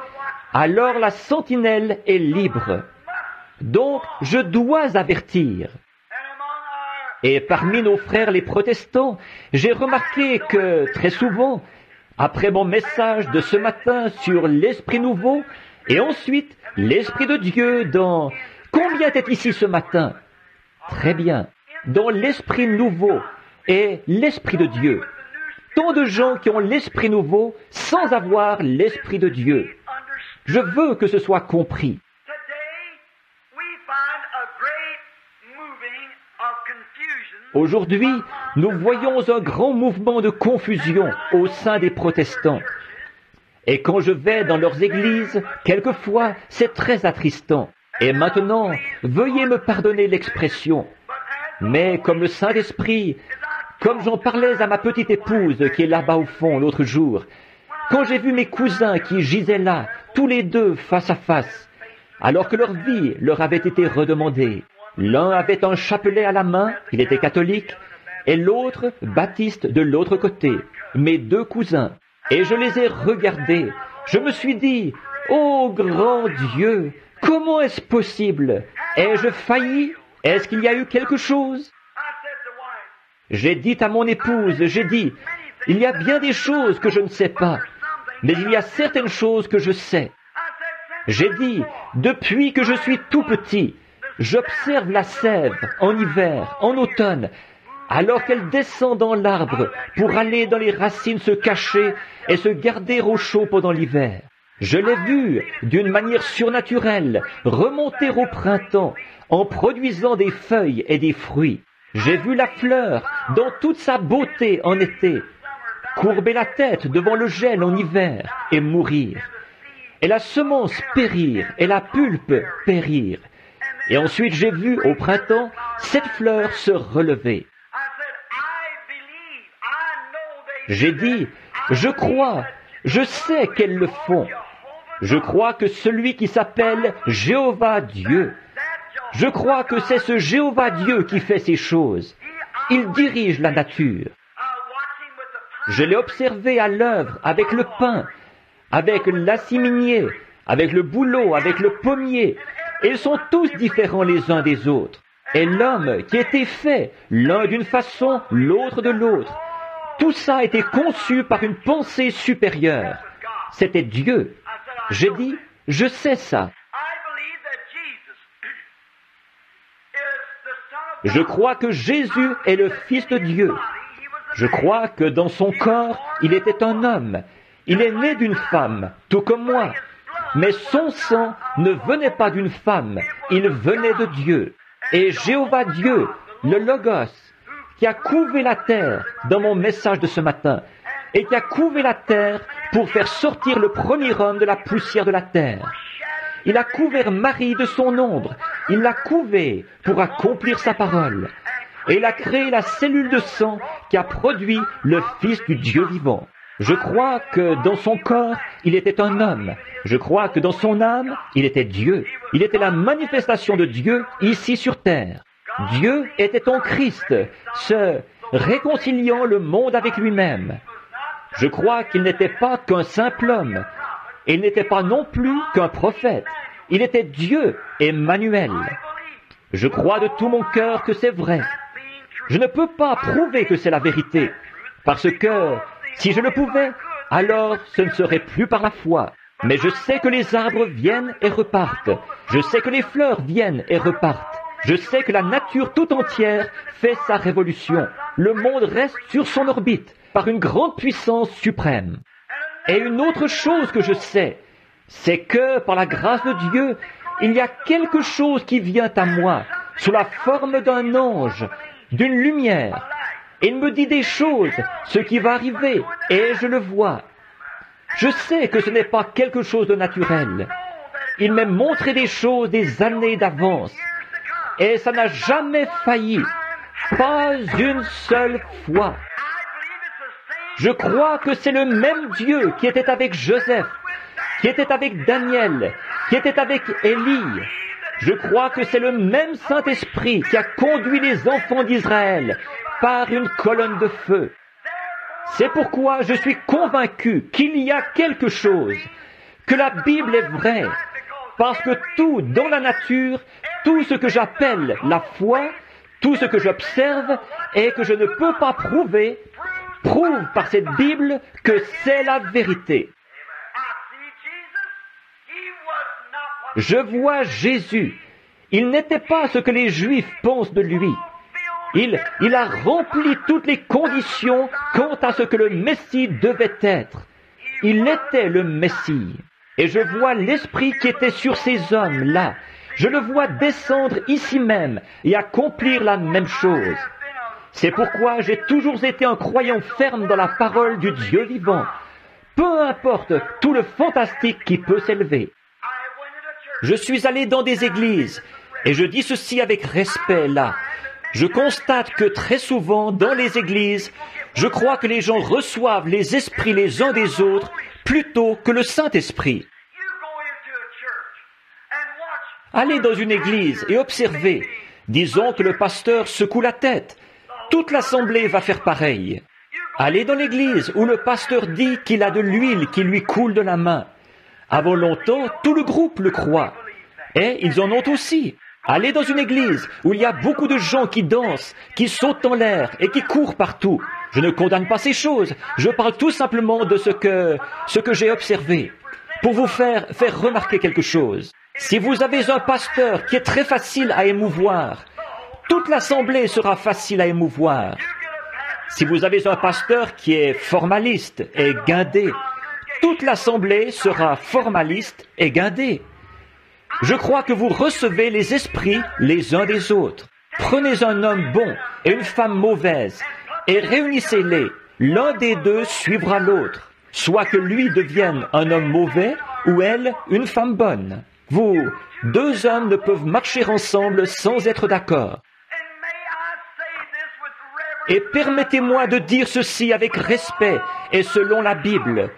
alors la sentinelle est libre. Donc, je dois avertir. Et parmi nos frères les protestants, j'ai remarqué que, très souvent, après mon message de ce matin sur l'Esprit nouveau, et ensuite l'Esprit de Dieu dans... Combien est ici ce matin? Très bien. Dans l'Esprit nouveau et l'Esprit de Dieu. Tant de gens qui ont l'Esprit nouveau sans avoir l'Esprit de Dieu. Je veux que ce soit compris. Aujourd'hui, nous voyons un grand mouvement de confusion au sein des protestants. Et quand je vais dans leurs églises, quelquefois, c'est très attristant. Et maintenant, veuillez me pardonner l'expression. Mais comme le Saint-Esprit, comme j'en parlais à ma petite épouse qui est là-bas au fond l'autre jour, quand j'ai vu mes cousins qui gisaient là, tous les deux face à face, alors que leur vie leur avait été redemandée, l'un avait un chapelet à la main, il était catholique, et l'autre baptiste de l'autre côté, mes deux cousins. Et je les ai regardés. Je me suis dit, « Oh grand Dieu, comment est-ce possible? Ai-je failli? Est-ce qu'il y a eu quelque chose ?» J'ai dit à mon épouse, j'ai dit, « Il y a bien des choses que je ne sais pas, mais il y a certaines choses que je sais. » J'ai dit, « Depuis que je suis tout petit, j'observe la sève en hiver, en automne, alors qu'elle descend dans l'arbre pour aller dans les racines se cacher et se garder au chaud pendant l'hiver. Je l'ai vue d'une manière surnaturelle remonter au printemps en produisant des feuilles et des fruits. J'ai vu la fleur dans toute sa beauté en été, courber la tête devant le gel en hiver et mourir. Et la semence périr et la pulpe périr. Et ensuite j'ai vu au printemps cette fleur se relever. J'ai dit, je crois, je sais qu'elles le font. Je crois que celui qui s'appelle Jéhovah Dieu, je crois que c'est ce Jéhovah Dieu qui fait ces choses. Il dirige la nature. Je l'ai observé à l'œuvre avec le pin, avec l'assiminier, avec le bouleau, avec le pommier. Et ils sont tous différents les uns des autres. Et l'homme qui était fait, l'un d'une façon, l'autre de l'autre, tout ça a été conçu par une pensée supérieure. C'était Dieu. J'ai dit, je sais ça. Je crois que Jésus est le Fils de Dieu. Je crois que dans son corps, il était un homme. Il est né d'une femme, tout comme moi. Mais son sang ne venait pas d'une femme, il venait de Dieu. Et Jéhovah Dieu, le Logos, qui a couvé la terre dans mon message de ce matin, et qui a couvé la terre pour faire sortir le premier homme de la poussière de la terre. Il a couvert Marie de son ombre, il l'a couvée pour accomplir sa parole. Et il a créé la cellule de sang qui a produit le Fils du Dieu vivant. Je crois que dans son corps, il était un homme. Je crois que dans son âme, il était Dieu. Il était la manifestation de Dieu ici sur terre. Dieu était en Christ, se réconciliant le monde avec lui-même. Je crois qu'il n'était pas qu'un simple homme. Et il n'était pas non plus qu'un prophète. Il était Dieu, Emmanuel. Je crois de tout mon cœur que c'est vrai. Je ne peux pas prouver que c'est la vérité, parce que si je le pouvais, alors ce ne serait plus par la foi. Mais je sais que les arbres viennent et repartent. Je sais que les fleurs viennent et repartent. Je sais que la nature tout entière fait sa révolution. Le monde reste sur son orbite par une grande puissance suprême. Et une autre chose que je sais, c'est que par la grâce de Dieu, il y a quelque chose qui vient à moi sous la forme d'un ange, d'une lumière. Il me dit des choses, ce qui va arriver, et je le vois. Je sais que ce n'est pas quelque chose de naturel. Il m'a montré des choses des années d'avance, et ça n'a jamais failli, pas une seule fois. Je crois que c'est le même Dieu qui était avec Joseph, qui était avec Daniel, qui était avec Élie. Je crois que c'est le même Saint-Esprit qui a conduit les enfants d'Israël par une colonne de feu. C'est pourquoi je suis convaincu qu'il y a quelque chose, que la Bible est vraie, parce que tout dans la nature, tout ce que j'appelle la foi, tout ce que j'observe et que je ne peux pas prouver, prouve par cette Bible que c'est la vérité. Je vois Jésus. Il n'était pas ce que les Juifs pensent de lui. Il a rempli toutes les conditions quant à ce que le Messie devait être. Il était le Messie. Et je vois l'Esprit qui était sur ces hommes-là. Je le vois descendre ici même et accomplir la même chose. C'est pourquoi j'ai toujours été un croyant ferme dans la parole du Dieu vivant. Peu importe tout le fantastique qui peut s'élever. Je suis allé dans des églises, et je dis ceci avec respect là. Je constate que très souvent, dans les églises, je crois que les gens reçoivent les esprits les uns des autres plutôt que le Saint-Esprit. Allez dans une église et observez. Disons que le pasteur secoue la tête. Toute l'assemblée va faire pareil. Allez dans l'église où le pasteur dit qu'il a de l'huile qui lui coule de la main. Avant longtemps, tout le groupe le croit. Et ils en ont aussi. Allez dans une église où il y a beaucoup de gens qui dansent, qui sautent en l'air et qui courent partout. Je ne condamne pas ces choses. Je parle tout simplement de ce que j'ai observé. Pour vous faire remarquer quelque chose. Si vous avez un pasteur qui est très facile à émouvoir, toute l'assemblée sera facile à émouvoir. Si vous avez un pasteur qui est formaliste et guindé, toute l'assemblée sera formaliste et guindée. Je crois que vous recevez les esprits les uns des autres. Prenez un homme bon et une femme mauvaise et réunissez-les. L'un des deux suivra l'autre. Soit que lui devienne un homme mauvais ou elle une femme bonne. Vous, deux hommes ne peuvent marcher ensemble sans être d'accord. Et permettez-moi de dire ceci avec respect et selon la Bible.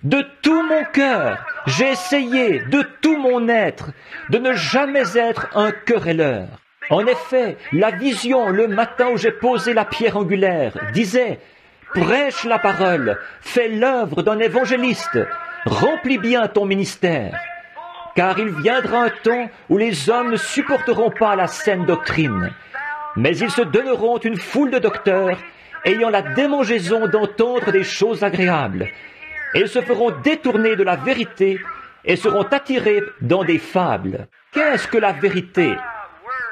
De tout mon cœur, j'ai essayé, de tout mon être, de ne jamais être un querelleur. En effet, la vision le matin où j'ai posé la pierre angulaire disait « Prêche la parole, fais l'œuvre d'un évangéliste, remplis bien ton ministère. » Car il viendra un temps où les hommes ne supporteront pas la saine doctrine, mais ils se donneront une foule de docteurs ayant la démangeaison d'entendre des choses agréables. Et ils se feront détourner de la vérité et seront attirés dans des fables. Qu'est-ce que la vérité?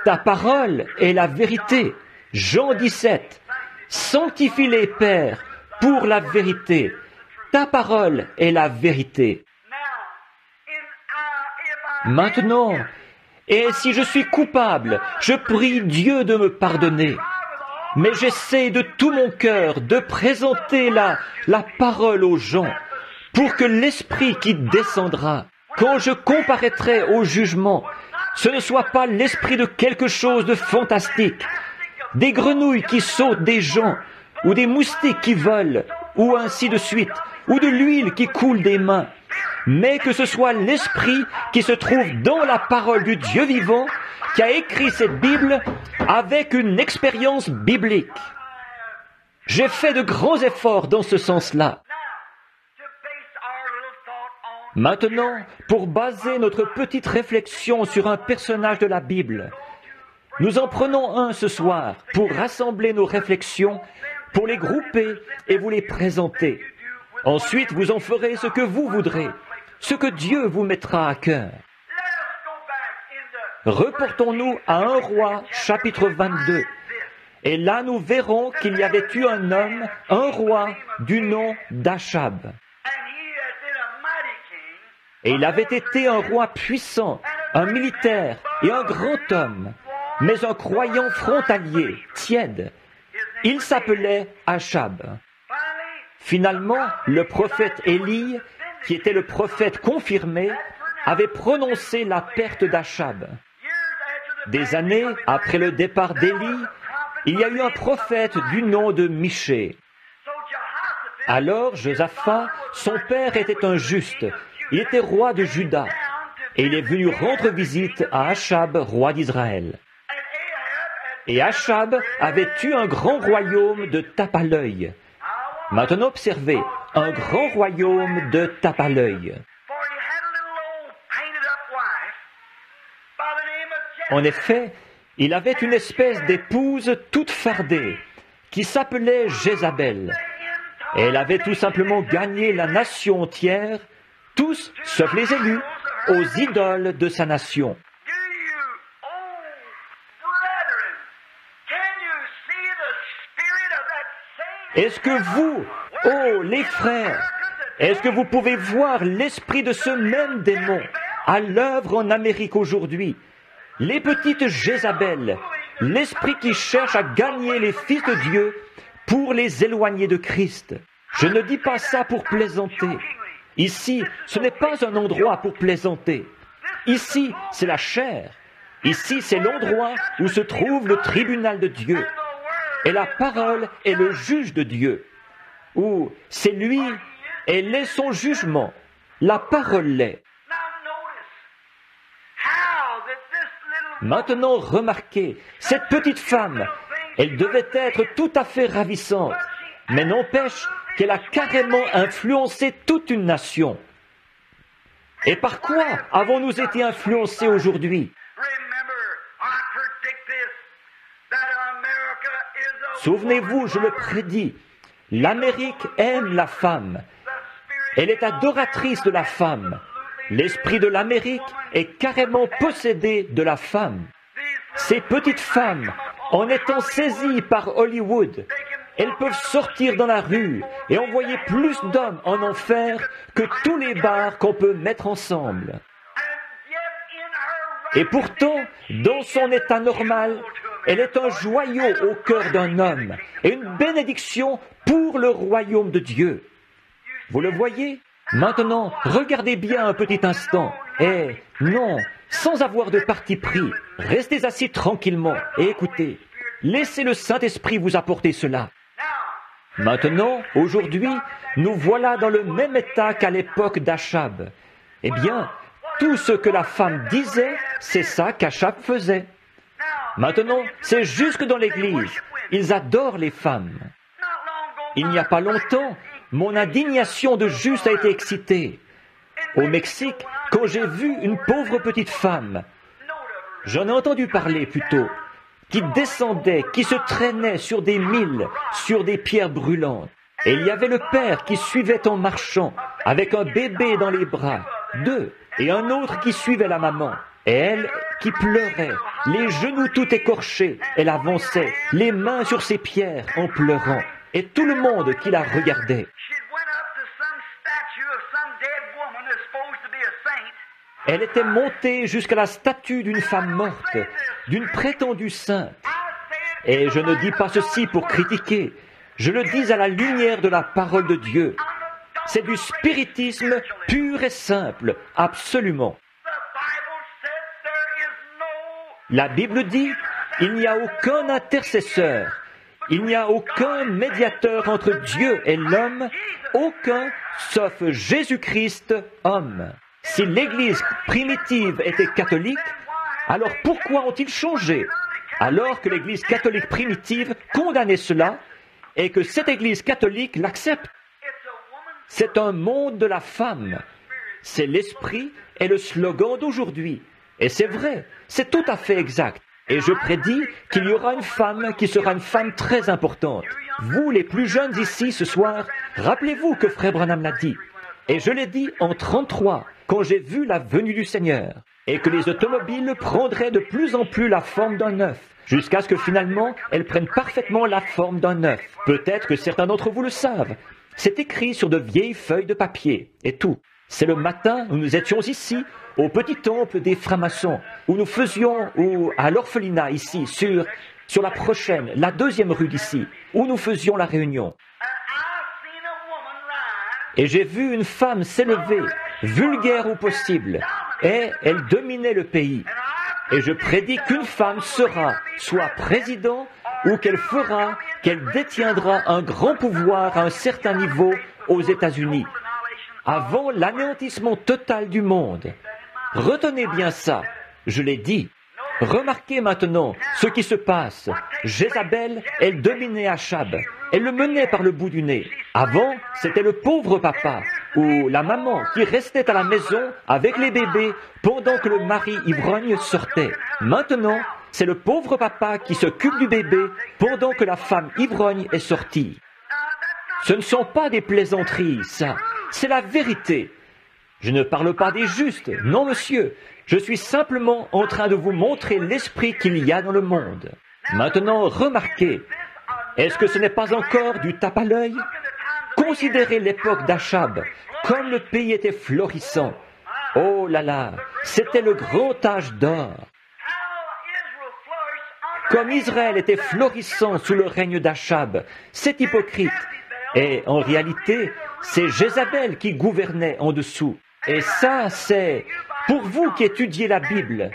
Ta parole est la vérité. Jean 17. Sanctifie-les, Père, pour la vérité. Ta parole est la vérité. Maintenant, et si je suis coupable, je prie Dieu de me pardonner. Mais j'essaie de tout mon cœur de présenter la parole aux gens pour que l'esprit qui descendra, quand je comparaîtrai au jugement, ce ne soit pas l'esprit de quelque chose de fantastique, des grenouilles qui sautent des gens, ou des moustiques qui volent, ou ainsi de suite, ou de l'huile qui coule des mains, mais que ce soit l'Esprit qui se trouve dans la parole du Dieu vivant, qui a écrit cette Bible avec une expérience biblique. J'ai fait de grands efforts dans ce sens-là. Maintenant, pour baser notre petite réflexion sur un personnage de la Bible, nous en prenons un ce soir pour rassembler nos réflexions, pour les grouper et vous les présenter. Ensuite, vous en ferez ce que vous voudrez, ce que Dieu vous mettra à cœur. Reportons-nous à 1 Roi, chapitre 22. Et là, nous verrons qu'il y avait eu un homme, un roi, du nom d'Achab. Et il avait été un roi puissant, un militaire et un grand homme, mais un croyant frontalier, tiède. Il s'appelait Achab. Finalement, le prophète Élie, qui était le prophète confirmé, avait prononcé la perte d'Achab. Des années après le départ d'Élie, il y a eu un prophète du nom de Michée. Alors Josaphat, son père était un juste, il était roi de Juda, et il est venu rendre visite à Achab, roi d'Israël. Et Achab avait eu un grand royaume de tape à l'œil. Maintenant observez, un grand royaume de tape à l'œil. En effet, il avait une espèce d'épouse toute fardée, qui s'appelait Jézabel. Et elle avait tout simplement gagné la nation entière, tous, sauf les élus, aux idoles de sa nation. Est-ce que vous, oh les frères, est-ce que vous pouvez voir l'esprit de ce même démon à l'œuvre en Amérique aujourd'hui? Les petites Jézabel, l'esprit qui cherche à gagner les fils de Dieu pour les éloigner de Christ. Je ne dis pas ça pour plaisanter. Ici, ce n'est pas un endroit pour plaisanter. Ici, c'est la chair. Ici, c'est l'endroit où se trouve le tribunal de Dieu. Et la parole est le juge de Dieu. Ou c'est lui, elle est son jugement. La parole l'est. Maintenant, remarquez, cette petite femme, elle devait être tout à fait ravissante, mais n'empêche qu'elle a carrément influencé toute une nation. Et par quoi avons-nous été influencés aujourd'hui? Souvenez-vous, je le prédis, l'Amérique aime la femme. Elle est adoratrice de la femme. L'esprit de l'Amérique est carrément possédé de la femme. Ces petites femmes, en étant saisies par Hollywood, elles peuvent sortir dans la rue et envoyer plus d'hommes en enfer que tous les bars qu'on peut mettre ensemble. Et pourtant, dans son état normal, elle est un joyau au cœur d'un homme et une bénédiction pour le royaume de Dieu. Vous le voyez? Maintenant, regardez bien un petit instant. Et non, sans avoir de parti pris, restez assis tranquillement et écoutez. Laissez le Saint-Esprit vous apporter cela. Maintenant, aujourd'hui, nous voilà dans le même état qu'à l'époque d'Achab. Eh bien, tout ce que la femme disait, c'est ça qu'Achab faisait. Maintenant, c'est jusque dans l'Église. Ils adorent les femmes. Il n'y a pas longtemps, mon indignation de juste a été excitée. Au Mexique, quand j'ai vu une pauvre petite femme, j'en ai entendu parler plutôt, qui descendait, qui se traînait sur des milles, sur des pierres brûlantes. Et il y avait le père qui suivait en marchant, avec un bébé dans les bras, deux, et un autre qui suivait la maman. Et elle qui pleurait, les genoux tout écorchés, elle avançait, les mains sur ses pierres en pleurant. Et tout le monde qui la regardait. Elle était montée jusqu'à la statue d'une femme morte, d'une prétendue sainte. Et je ne dis pas ceci pour critiquer, je le dis à la lumière de la parole de Dieu. C'est du spiritisme pur et simple, absolument. La Bible dit Il n'y a aucun intercesseur. Il n'y a aucun médiateur entre Dieu et l'homme, aucun, sauf Jésus-Christ, homme. Si l'Église primitive était catholique, alors pourquoi ont-ils changé? Alors que l'Église catholique primitive condamnait cela et que cette Église catholique l'accepte. C'est un monde de la femme. C'est l'esprit et le slogan d'aujourd'hui. Et c'est vrai, c'est tout à fait exact. Et je prédis qu'il y aura une femme qui sera une femme très importante. Vous, les plus jeunes ici ce soir, rappelez-vous que Frère Branham l'a dit. Et je l'ai dit en 1933, quand j'ai vu la venue du Seigneur. Et que les automobiles prendraient de plus en plus la forme d'un œuf, jusqu'à ce que finalement, elles prennent parfaitement la forme d'un œuf. Peut-être que certains d'entre vous le savent. C'est écrit sur de vieilles feuilles de papier, et tout. C'est le matin où nous étions ici, au petit temple des francs-maçons, où nous faisions, ou à l'orphelinat ici, sur la prochaine, la 2e rue d'ici, où nous faisions la réunion. Et j'ai vu une femme s'élever, vulgaire au possible, et elle dominait le pays. Et je prédis qu'une femme sera soit président, ou qu'elle détiendra un grand pouvoir à un certain niveau aux États-Unis, avant l'anéantissement total du monde. Retenez bien ça, je l'ai dit. Remarquez maintenant ce qui se passe. Jézabel, elle dominait Achab. Elle le menait par le bout du nez. Avant, c'était le pauvre papa ou la maman qui restait à la maison avec les bébés pendant que le mari ivrogne sortait. Maintenant, c'est le pauvre papa qui s'occupe du bébé pendant que la femme ivrogne est sortie. Ce ne sont pas des plaisanteries, ça. C'est la vérité. Je ne parle pas des justes, non monsieur. Je suis simplement en train de vous montrer l'esprit qu'il y a dans le monde. Maintenant, remarquez, est-ce que ce n'est pas encore du tape à l'œil? Considérez l'époque d'Achab, comme le pays était florissant. Oh là là, c'était le grand âge d'or. Comme Israël était florissant sous le règne d'Achab, c'est hypocrite. Et en réalité, c'est Jézabel qui gouvernait en dessous. Et ça, c'est pour vous qui étudiez la Bible.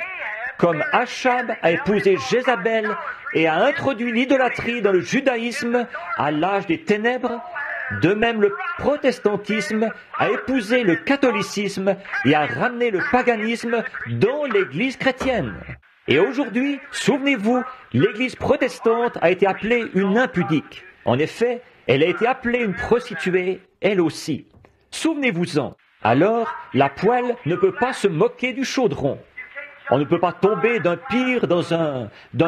Comme Achab a épousé Jézabel et a introduit l'idolâtrie dans le judaïsme à l'âge des ténèbres, de même le protestantisme a épousé le catholicisme et a ramené le paganisme dans l'Église chrétienne. Et aujourd'hui, souvenez-vous, l'Église protestante a été appelée une impudique. En effet, elle a été appelée une prostituée, elle aussi. Souvenez-vous-en. Alors, la poêle ne peut pas se moquer du chaudron. On ne peut pas tomber d'un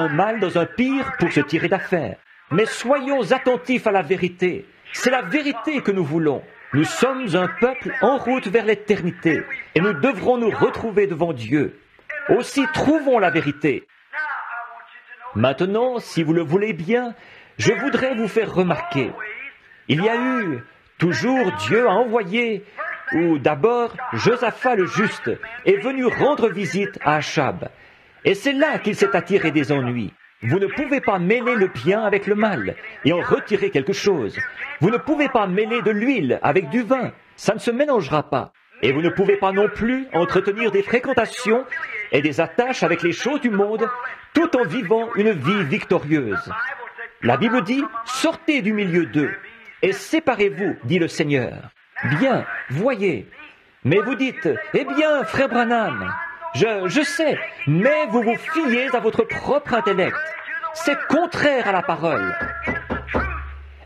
mal dans un pire pour se tirer d'affaire. Mais soyons attentifs à la vérité. C'est la vérité que nous voulons. Nous sommes un peuple en route vers l'éternité et nous devrons nous retrouver devant Dieu. Aussi, trouvons la vérité. Maintenant, si vous le voulez bien, je voudrais vous faire remarquer. Il y a eu, toujours Dieu a envoyé, ou d'abord Josaphat le juste est venu rendre visite à Achab. Et c'est là qu'il s'est attiré des ennuis. Vous ne pouvez pas mêler le bien avec le mal et en retirer quelque chose. Vous ne pouvez pas mêler de l'huile avec du vin. Ça ne se mélangera pas. Et vous ne pouvez pas non plus entretenir des fréquentations et des attaches avec les choses du monde tout en vivant une vie victorieuse. La Bible dit, sortez du milieu d'eux et séparez-vous, dit le Seigneur. Bien, voyez. Mais vous dites, eh bien, frère Branham, je sais, mais vous vous fiez à votre propre intellect. C'est contraire à la parole.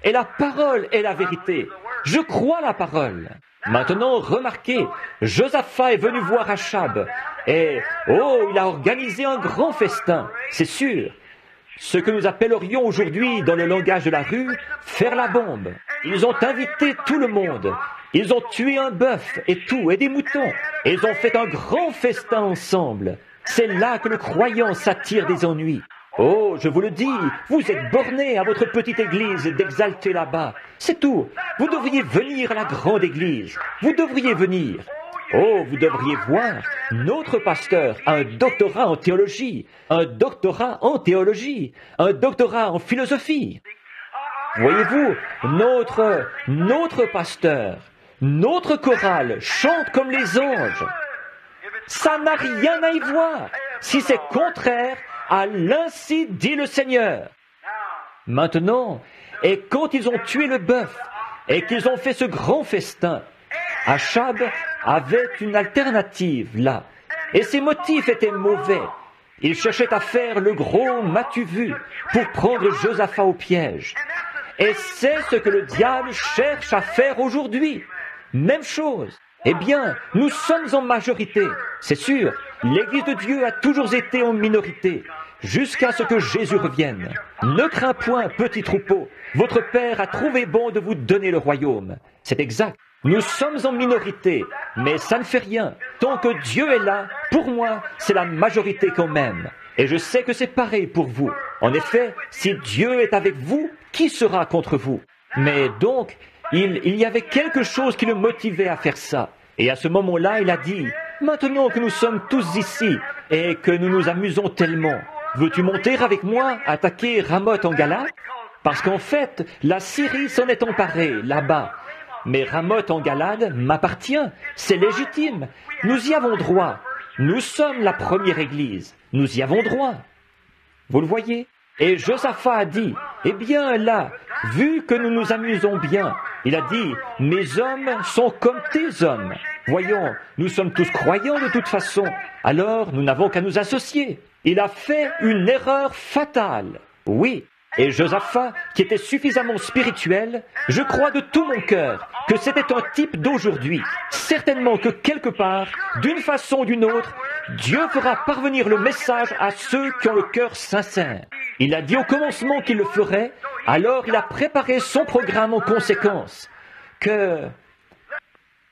Et la parole est la vérité. Je crois la parole. Maintenant, remarquez, Josaphat est venu voir Achab. Et, il a organisé un grand festin, c'est sûr. Ce que nous appellerions aujourd'hui, dans le langage de la rue, faire la bombe. Ils ont invité tout le monde. Ils ont tué un bœuf et tout, et des moutons. Et ils ont fait un grand festin ensemble. C'est là que le croyant s'attire des ennuis. Oh, je vous le dis, vous êtes bornés à votre petite église d'exalter là-bas. C'est tout. Vous devriez venir à la grande église. Vous devriez venir. Oh, vous devriez voir, notre pasteur a un doctorat en théologie, un doctorat en théologie, un doctorat en philosophie. Voyez-vous, notre pasteur, notre chorale chante comme les anges. Ça n'a rien à y voir. Si c'est contraire, à l'ainsi dit le Seigneur. Maintenant, et quand ils ont tué le bœuf, et qu'ils ont fait ce grand festin, Achab avait une alternative là, et ses motifs étaient mauvais. Il cherchait à faire le gros m'as-tu vu pour prendre Josaphat au piège. Et c'est ce que le diable cherche à faire aujourd'hui. Même chose. Eh bien, nous sommes en majorité. C'est sûr, l'Église de Dieu a toujours été en minorité, jusqu'à ce que Jésus revienne. Ne crains point, petit troupeau. Votre Père a trouvé bon de vous donner le royaume. C'est exact. Nous sommes en minorité, mais ça ne fait rien. Tant que Dieu est là, pour moi, c'est la majorité quand même. Et je sais que c'est pareil pour vous. En effet, si Dieu est avec vous, qui sera contre vous? Mais donc, il y avait quelque chose qui le motivait à faire ça. Et à ce moment-là, il a dit, « Maintenant que nous sommes tous ici et que nous nous amusons tellement, veux-tu monter avec moi attaquer Ramoth en Galate? Parce qu'en fait, la Syrie s'en est emparée là-bas. Mais Ramoth en Galade m'appartient, c'est légitime. Nous y avons droit. Nous sommes la première Église. Nous y avons droit. » Vous le voyez? Et Josaphat a dit, « Eh bien là, vu que nous nous amusons bien, il a dit, « Mes hommes sont comme tes hommes. Voyons, nous sommes tous croyants de toute façon, alors nous n'avons qu'à nous associer. » Il a fait une erreur fatale. Oui. Et Josaphat, qui était suffisamment spirituel, je crois de tout mon cœur que c'était un type d'aujourd'hui. Certainement que quelque part, d'une façon ou d'une autre, Dieu fera parvenir le message à ceux qui ont le cœur sincère. Il a dit au commencement qu'il le ferait, alors il a préparé son programme en conséquence, que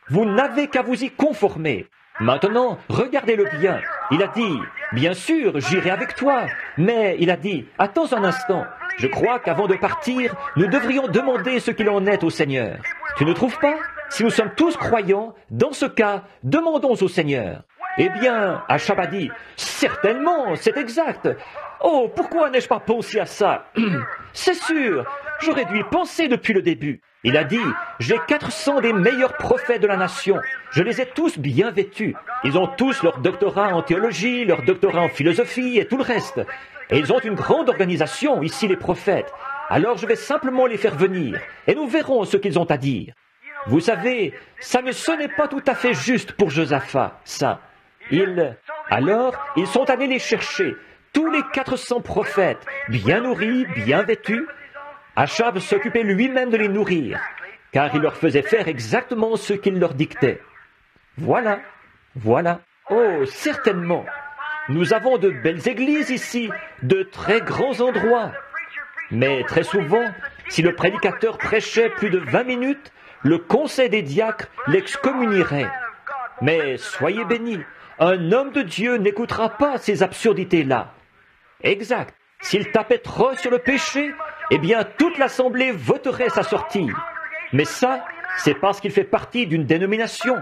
vous n'avez qu'à vous y conformer. Maintenant, regardez-le bien. Il a dit, bien sûr, j'irai avec toi. Mais il a dit, attends un instant. Je crois qu'avant de partir, nous devrions demander ce qu'il en est au Seigneur. Tu ne trouves pas? Si nous sommes tous croyants, dans ce cas, demandons au Seigneur. Eh bien, Achab a dit, certainement, c'est exact. Oh, pourquoi n'ai-je pas pensé à ça? C'est sûr, j'aurais dû y penser depuis le début. Il a dit, j'ai 400 des meilleurs prophètes de la nation. Je les ai tous bien vêtus. Ils ont tous leur doctorat en théologie, leur doctorat en philosophie et tout le reste. Et ils ont une grande organisation, ici les prophètes. Alors je vais simplement les faire venir, et nous verrons ce qu'ils ont à dire. Vous savez, ça ne sonnait pas tout à fait juste pour Josaphat, ça. Alors, ils sont allés les chercher, tous les 400 prophètes, bien nourris, bien vêtus. Achab s'occupait lui-même de les nourrir, car il leur faisait faire exactement ce qu'il leur dictait. Voilà, voilà. Oh, certainement. Nous avons de belles églises ici, de très grands endroits. Mais très souvent, si le prédicateur prêchait plus de 20 minutes, le conseil des diacres l'excommunierait. Mais soyez bénis, un homme de Dieu n'écoutera pas ces absurdités-là. Exact. S'il tapait trop sur le péché, eh bien toute l'assemblée voterait sa sortie. Mais ça, c'est parce qu'il fait partie d'une dénomination.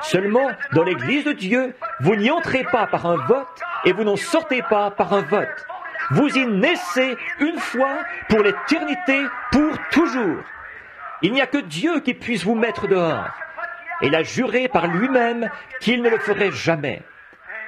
Seulement, dans l'Église de Dieu, vous n'y entrez pas par un vote et vous n'en sortez pas par un vote. Vous y naissez une fois pour l'éternité, pour toujours. Il n'y a que Dieu qui puisse vous mettre dehors. Et il a juré par lui-même qu'il ne le ferait jamais.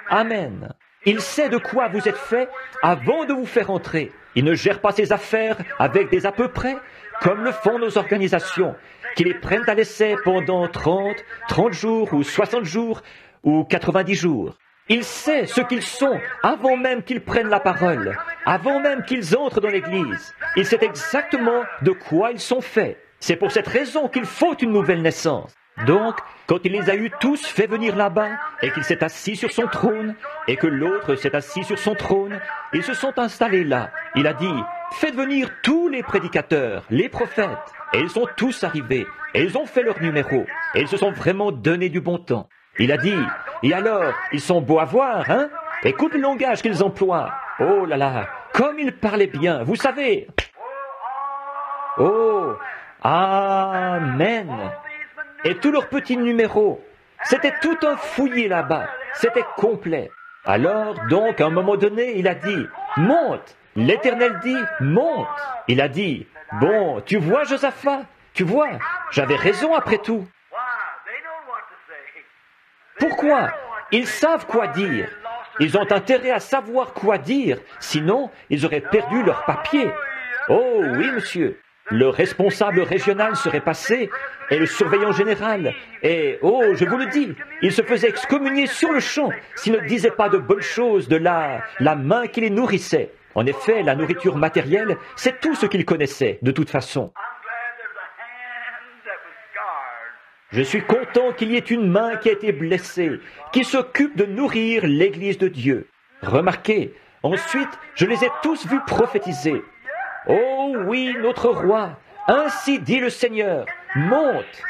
Amen. Il sait de quoi vous êtes fait avant de vous faire entrer. Il ne gère pas ses affaires avec des à peu près, comme le font nos organisations, qui les prennent à l'essai pendant 30 jours ou 60 jours ou 90 jours. Il sait ce qu'ils sont avant même qu'ils prennent la parole, avant même qu'ils entrent dans l'Église. Il sait exactement de quoi ils sont faits. C'est pour cette raison qu'il faut une nouvelle naissance. Donc, quand il les a eus tous fait venir là-bas, et qu'il s'est assis sur son trône, et que l'autre s'est assis sur son trône, ils se sont installés là. Il a dit, faites venir tous les prédicateurs, les prophètes. Et ils sont tous arrivés, et ils ont fait leur numéro, et ils se sont vraiment donné du bon temps. Il a dit, et alors, ils sont beaux à voir, hein? Écoute le langage qu'ils emploient. Oh là là, comme ils parlaient bien, vous savez. Oh, amen. Et tous leurs petits numéros, c'était tout un fouillis là-bas, c'était complet. Alors, donc, à un moment donné, il a dit, monte. L'Éternel dit, monte. Il a dit, bon, tu vois, Josaphat, tu vois, j'avais raison après tout. Pourquoi? Ils savent quoi dire. Ils ont intérêt à savoir quoi dire, sinon ils auraient perdu leur papier. Oh oui, monsieur. Le responsable régional serait passé, et le surveillant général, et, oh, je vous le dis, il se faisait excommunier sur le champ s'il ne disait pas de bonnes choses de la main qui les nourrissait. En effet, la nourriture matérielle, c'est tout ce qu'il connaissait, de toute façon. Je suis content qu'il y ait une main qui a été blessée, qui s'occupe de nourrir l'Église de Dieu. Remarquez, ensuite, je les ai tous vus prophétiser. Oh oui, notre roi, ainsi dit le Seigneur, monte.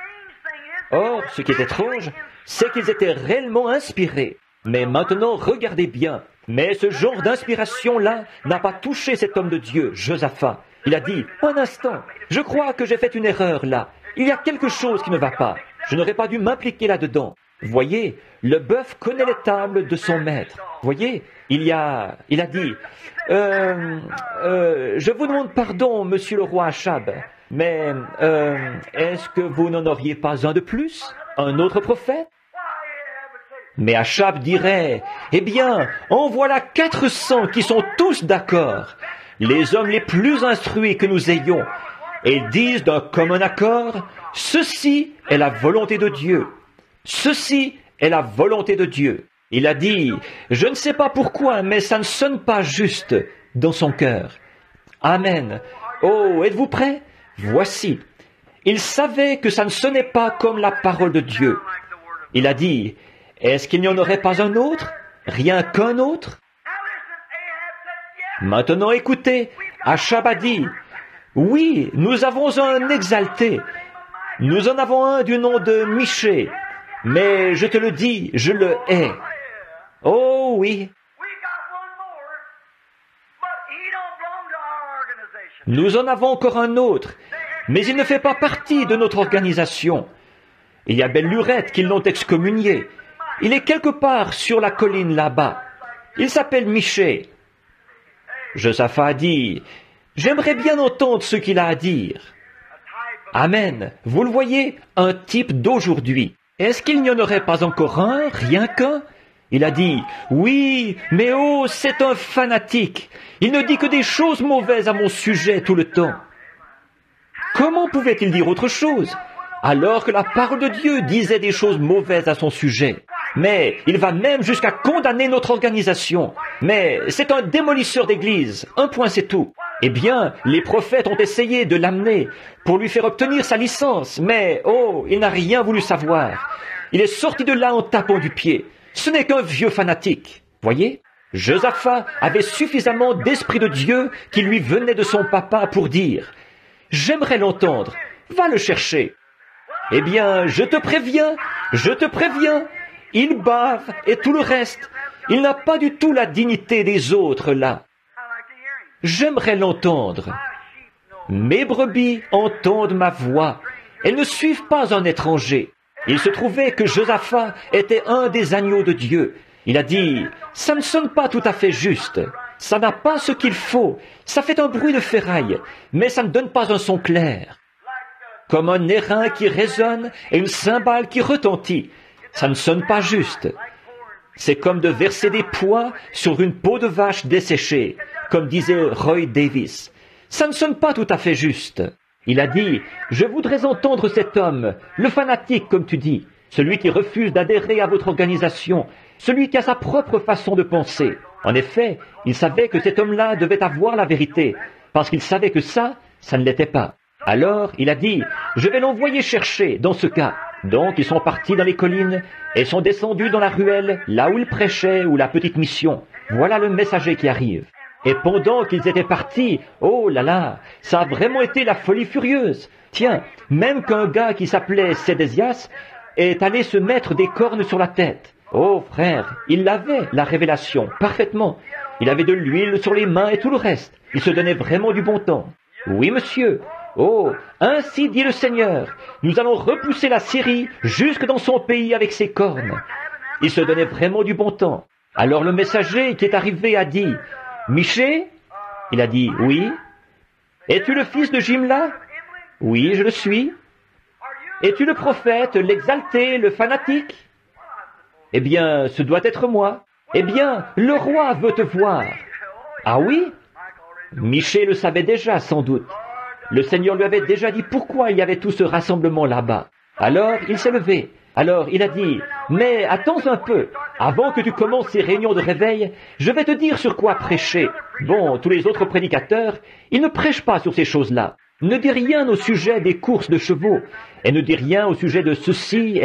Or, ce qui est étrange, c'est qu'ils étaient réellement inspirés. Mais maintenant, regardez bien. Mais ce genre d'inspiration-là n'a pas touché cet homme de Dieu, Josaphat. Il a dit, un instant, je crois que j'ai fait une erreur là. Il y a quelque chose qui ne va pas. Je n'aurais pas dû m'impliquer là-dedans. Voyez, le bœuf connaît les tables de son maître. Voyez, il a dit, je vous demande pardon, monsieur le roi Achab, mais est-ce que vous n'en auriez pas un de plus? Un autre prophète? Mais Achab dirait, eh bien, en voilà 400 qui sont tous d'accord, les hommes les plus instruits que nous ayons, et disent d'un commun accord, ceci est la volonté de Dieu. Ceci est la volonté de Dieu. Il a dit, je ne sais pas pourquoi, mais ça ne sonne pas juste dans son cœur. Amen. Oh, êtes-vous prêts? Voici. Il savait que ça ne sonnait pas comme la parole de Dieu. Il a dit, est-ce qu'il n'y en aurait pas un autre? Rien qu'un autre? Maintenant écoutez, Achab a dit, oui, nous avons un exalté. Nous en avons un du nom de Michée. Mais je te le dis, je le hais. Oh oui. Nous en avons encore un autre, mais il ne fait pas partie de notre organisation. Il y a belle lurette qu'ils l'ont excommunié. Il est quelque part sur la colline là-bas. Il s'appelle Michée. Josaphat a dit, j'aimerais bien entendre ce qu'il a à dire. Amen. Vous le voyez, un type d'aujourd'hui. Est-ce qu'il n'y en aurait pas encore un, rien qu'un? Il a dit, oui, mais oh, c'est un fanatique. Il ne dit que des choses mauvaises à mon sujet tout le temps. Comment pouvait-il dire autre chose, alors que la parole de Dieu disait des choses mauvaises à son sujet? Mais il va même jusqu'à condamner notre organisation. Mais c'est un démolisseur d'église. Un point, c'est tout. Eh bien, les prophètes ont essayé de l'amener pour lui faire obtenir sa licence, mais, oh, il n'a rien voulu savoir. Il est sorti de là en tapant du pied. Ce n'est qu'un vieux fanatique. Voyez? Josaphat avait suffisamment d'esprit de Dieu qui lui venait de son papa pour dire, j'aimerais l'entendre, va le chercher. Eh bien, je te préviens, il bave et tout le reste. Il n'a pas du tout la dignité des autres là. J'aimerais l'entendre. Mes brebis entendent ma voix. Elles ne suivent pas un étranger. Il se trouvait que Josaphat était un des agneaux de Dieu. Il a dit, ça ne sonne pas tout à fait juste. Ça n'a pas ce qu'il faut. Ça fait un bruit de ferraille, mais ça ne donne pas un son clair. Comme un airain qui résonne et une cymbale qui retentit. Ça ne sonne pas juste. C'est comme de verser des pois sur une peau de vache desséchée, comme disait Roy Davis. Ça ne sonne pas tout à fait juste. Il a dit, je voudrais entendre cet homme, le fanatique comme tu dis, celui qui refuse d'adhérer à votre organisation, celui qui a sa propre façon de penser. En effet, il savait que cet homme-là devait avoir la vérité, parce qu'il savait que ça ne l'était pas. Alors, il a dit, je vais l'envoyer chercher dans ce cas. Donc, ils sont partis dans les collines et sont descendus dans la ruelle, là où il prêchait, ou la petite mission. Voilà le messager qui arrive. Et pendant qu'ils étaient partis, oh là là, ça a vraiment été la folie furieuse. Tiens, même qu'un gars qui s'appelait Sédésias est allé se mettre des cornes sur la tête. Oh frère, il avait la révélation, parfaitement. Il avait de l'huile sur les mains et tout le reste. Il se donnait vraiment du bon temps. Oui, monsieur. Oh, ainsi dit le Seigneur, nous allons repousser la Syrie jusque dans son pays avec ses cornes. Il se donnait vraiment du bon temps. Alors le messager qui est arrivé a dit, Michée? Il a dit, oui. Es-tu le fils de Jimla? Oui, je le suis. Es-tu le prophète, l'exalté, le fanatique? Eh bien, ce doit être moi. Eh bien, le roi veut te voir. Ah oui? Michée le savait déjà, sans doute. Le Seigneur lui avait déjà dit pourquoi il y avait tout ce rassemblement là-bas. Alors, il s'est levé. Alors, il a dit, « Mais attends un peu, avant que tu commences ces réunions de réveil, je vais te dire sur quoi prêcher. » Bon, tous les autres prédicateurs, ils ne prêchent pas sur ces choses-là. Ne dis rien au sujet des courses de chevaux, et ne dis rien au sujet de ceci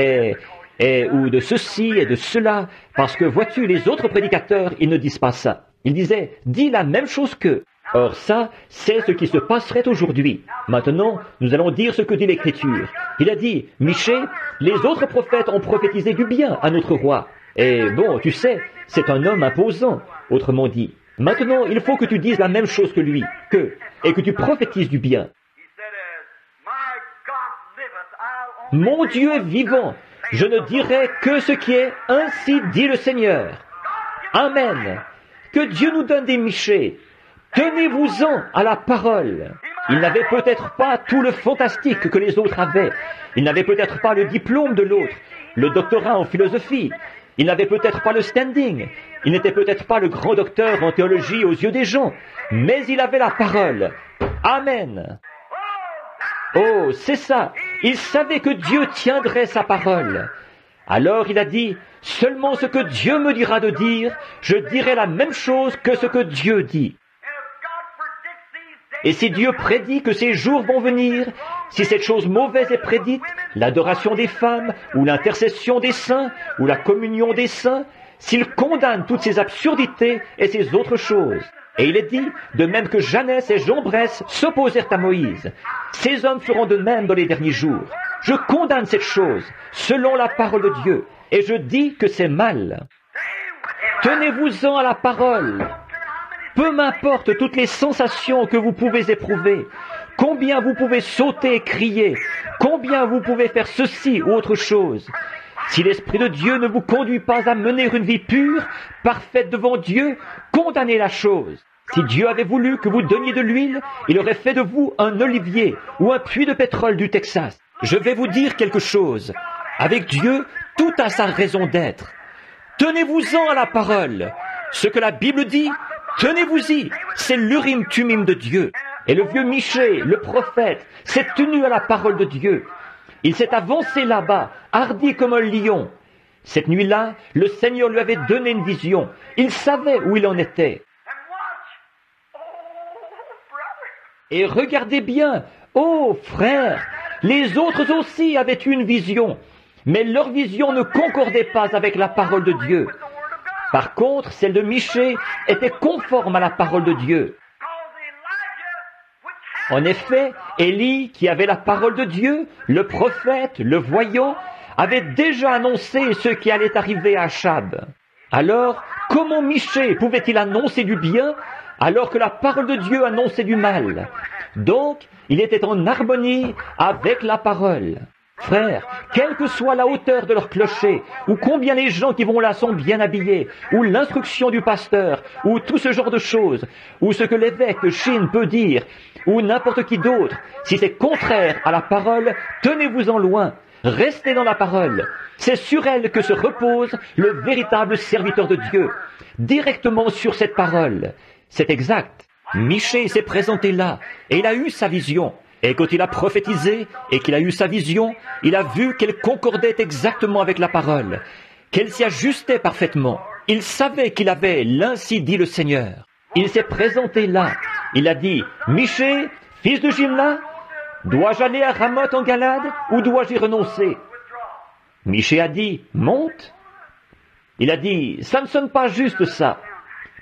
ou de ceci et de cela, parce que vois-tu, les autres prédicateurs, ils ne disent pas ça. Ils disaient, dis la même chose qu'eux. Or ça, c'est ce qui se passerait aujourd'hui. Maintenant, nous allons dire ce que dit l'Écriture. Il a dit, Michée, les autres prophètes ont prophétisé du bien à notre roi. Et bon, tu sais, c'est un homme imposant, autrement dit. Maintenant, il faut que tu dises la même chose que lui, et que tu prophétises du bien. Mon Dieu est vivant, je ne dirai que ce qui est, ainsi dit le Seigneur. Amen. Que Dieu nous donne des Michées. Tenez-vous-en à la parole. Il n'avait peut-être pas tout le fantastique que les autres avaient. Il n'avait peut-être pas le diplôme de l'autre, le doctorat en philosophie. Il n'avait peut-être pas le standing. Il n'était peut-être pas le grand docteur en théologie aux yeux des gens. Mais il avait la parole. Amen. Oh, c'est ça. Il savait que Dieu tiendrait sa parole. Alors il a dit, seulement ce que Dieu me dira de dire, je dirai la même chose que ce que Dieu dit. Et si Dieu prédit que ces jours vont venir, si cette chose mauvaise est prédite, l'adoration des femmes, ou l'intercession des saints, ou la communion des saints, s'il condamne toutes ces absurdités et ces autres choses. Et il est dit, de même que Jeannès et Jean Bresse s'opposèrent à Moïse, ces hommes feront de même dans les derniers jours. Je condamne cette chose, selon la parole de Dieu, et je dis que c'est mal. Tenez-vous-en à la parole. Peu m'importe toutes les sensations que vous pouvez éprouver, combien vous pouvez sauter et crier, combien vous pouvez faire ceci ou autre chose. Si l'Esprit de Dieu ne vous conduit pas à mener une vie pure, parfaite devant Dieu, condamnez la chose. Si Dieu avait voulu que vous donniez de l'huile, il aurait fait de vous un olivier ou un puits de pétrole du Texas. Je vais vous dire quelque chose. Avec Dieu, tout a sa raison d'être. Tenez-vous-en à la parole. Ce que la Bible dit, tenez-vous-y. C'est l'Urim Tumim de Dieu. Et le vieux Michée, le prophète, s'est tenu à la parole de Dieu. Il s'est avancé là-bas, hardi comme un lion. Cette nuit-là, le Seigneur lui avait donné une vision. Il savait où il en était. Et regardez bien, oh frère, les autres aussi avaient eu une vision, mais leur vision ne concordait pas avec la parole de Dieu. Par contre, celle de Michée était conforme à la parole de Dieu. En effet, Élie, qui avait la parole de Dieu, le prophète, le voyant, avait déjà annoncé ce qui allait arriver à Achab. Alors, comment Michée pouvait-il annoncer du bien alors que la parole de Dieu annonçait du mal? Donc, il était en harmonie avec la parole. Frères, quelle que soit la hauteur de leur clocher, ou combien les gens qui vont là sont bien habillés, ou l'instruction du pasteur, ou tout ce genre de choses, ou ce que l'évêque de Chine peut dire, ou n'importe qui d'autre, si c'est contraire à la parole, tenez-vous-en loin, restez dans la parole. C'est sur elle que se repose le véritable serviteur de Dieu, directement sur cette parole. C'est exact. Michée s'est présenté là, et il a eu sa vision. Et quand il a prophétisé et qu'il a eu sa vision, il a vu qu'elle concordait exactement avec la parole, qu'elle s'y ajustait parfaitement. Il savait qu'il avait l'ainsi dit le Seigneur. Il s'est présenté là. Il a dit, Michée, fils de Jimla, dois-je aller à Ramoth en Galade ou dois-je y renoncer? Michée a dit, monte. Il a dit, ça ne sonne pas juste ça.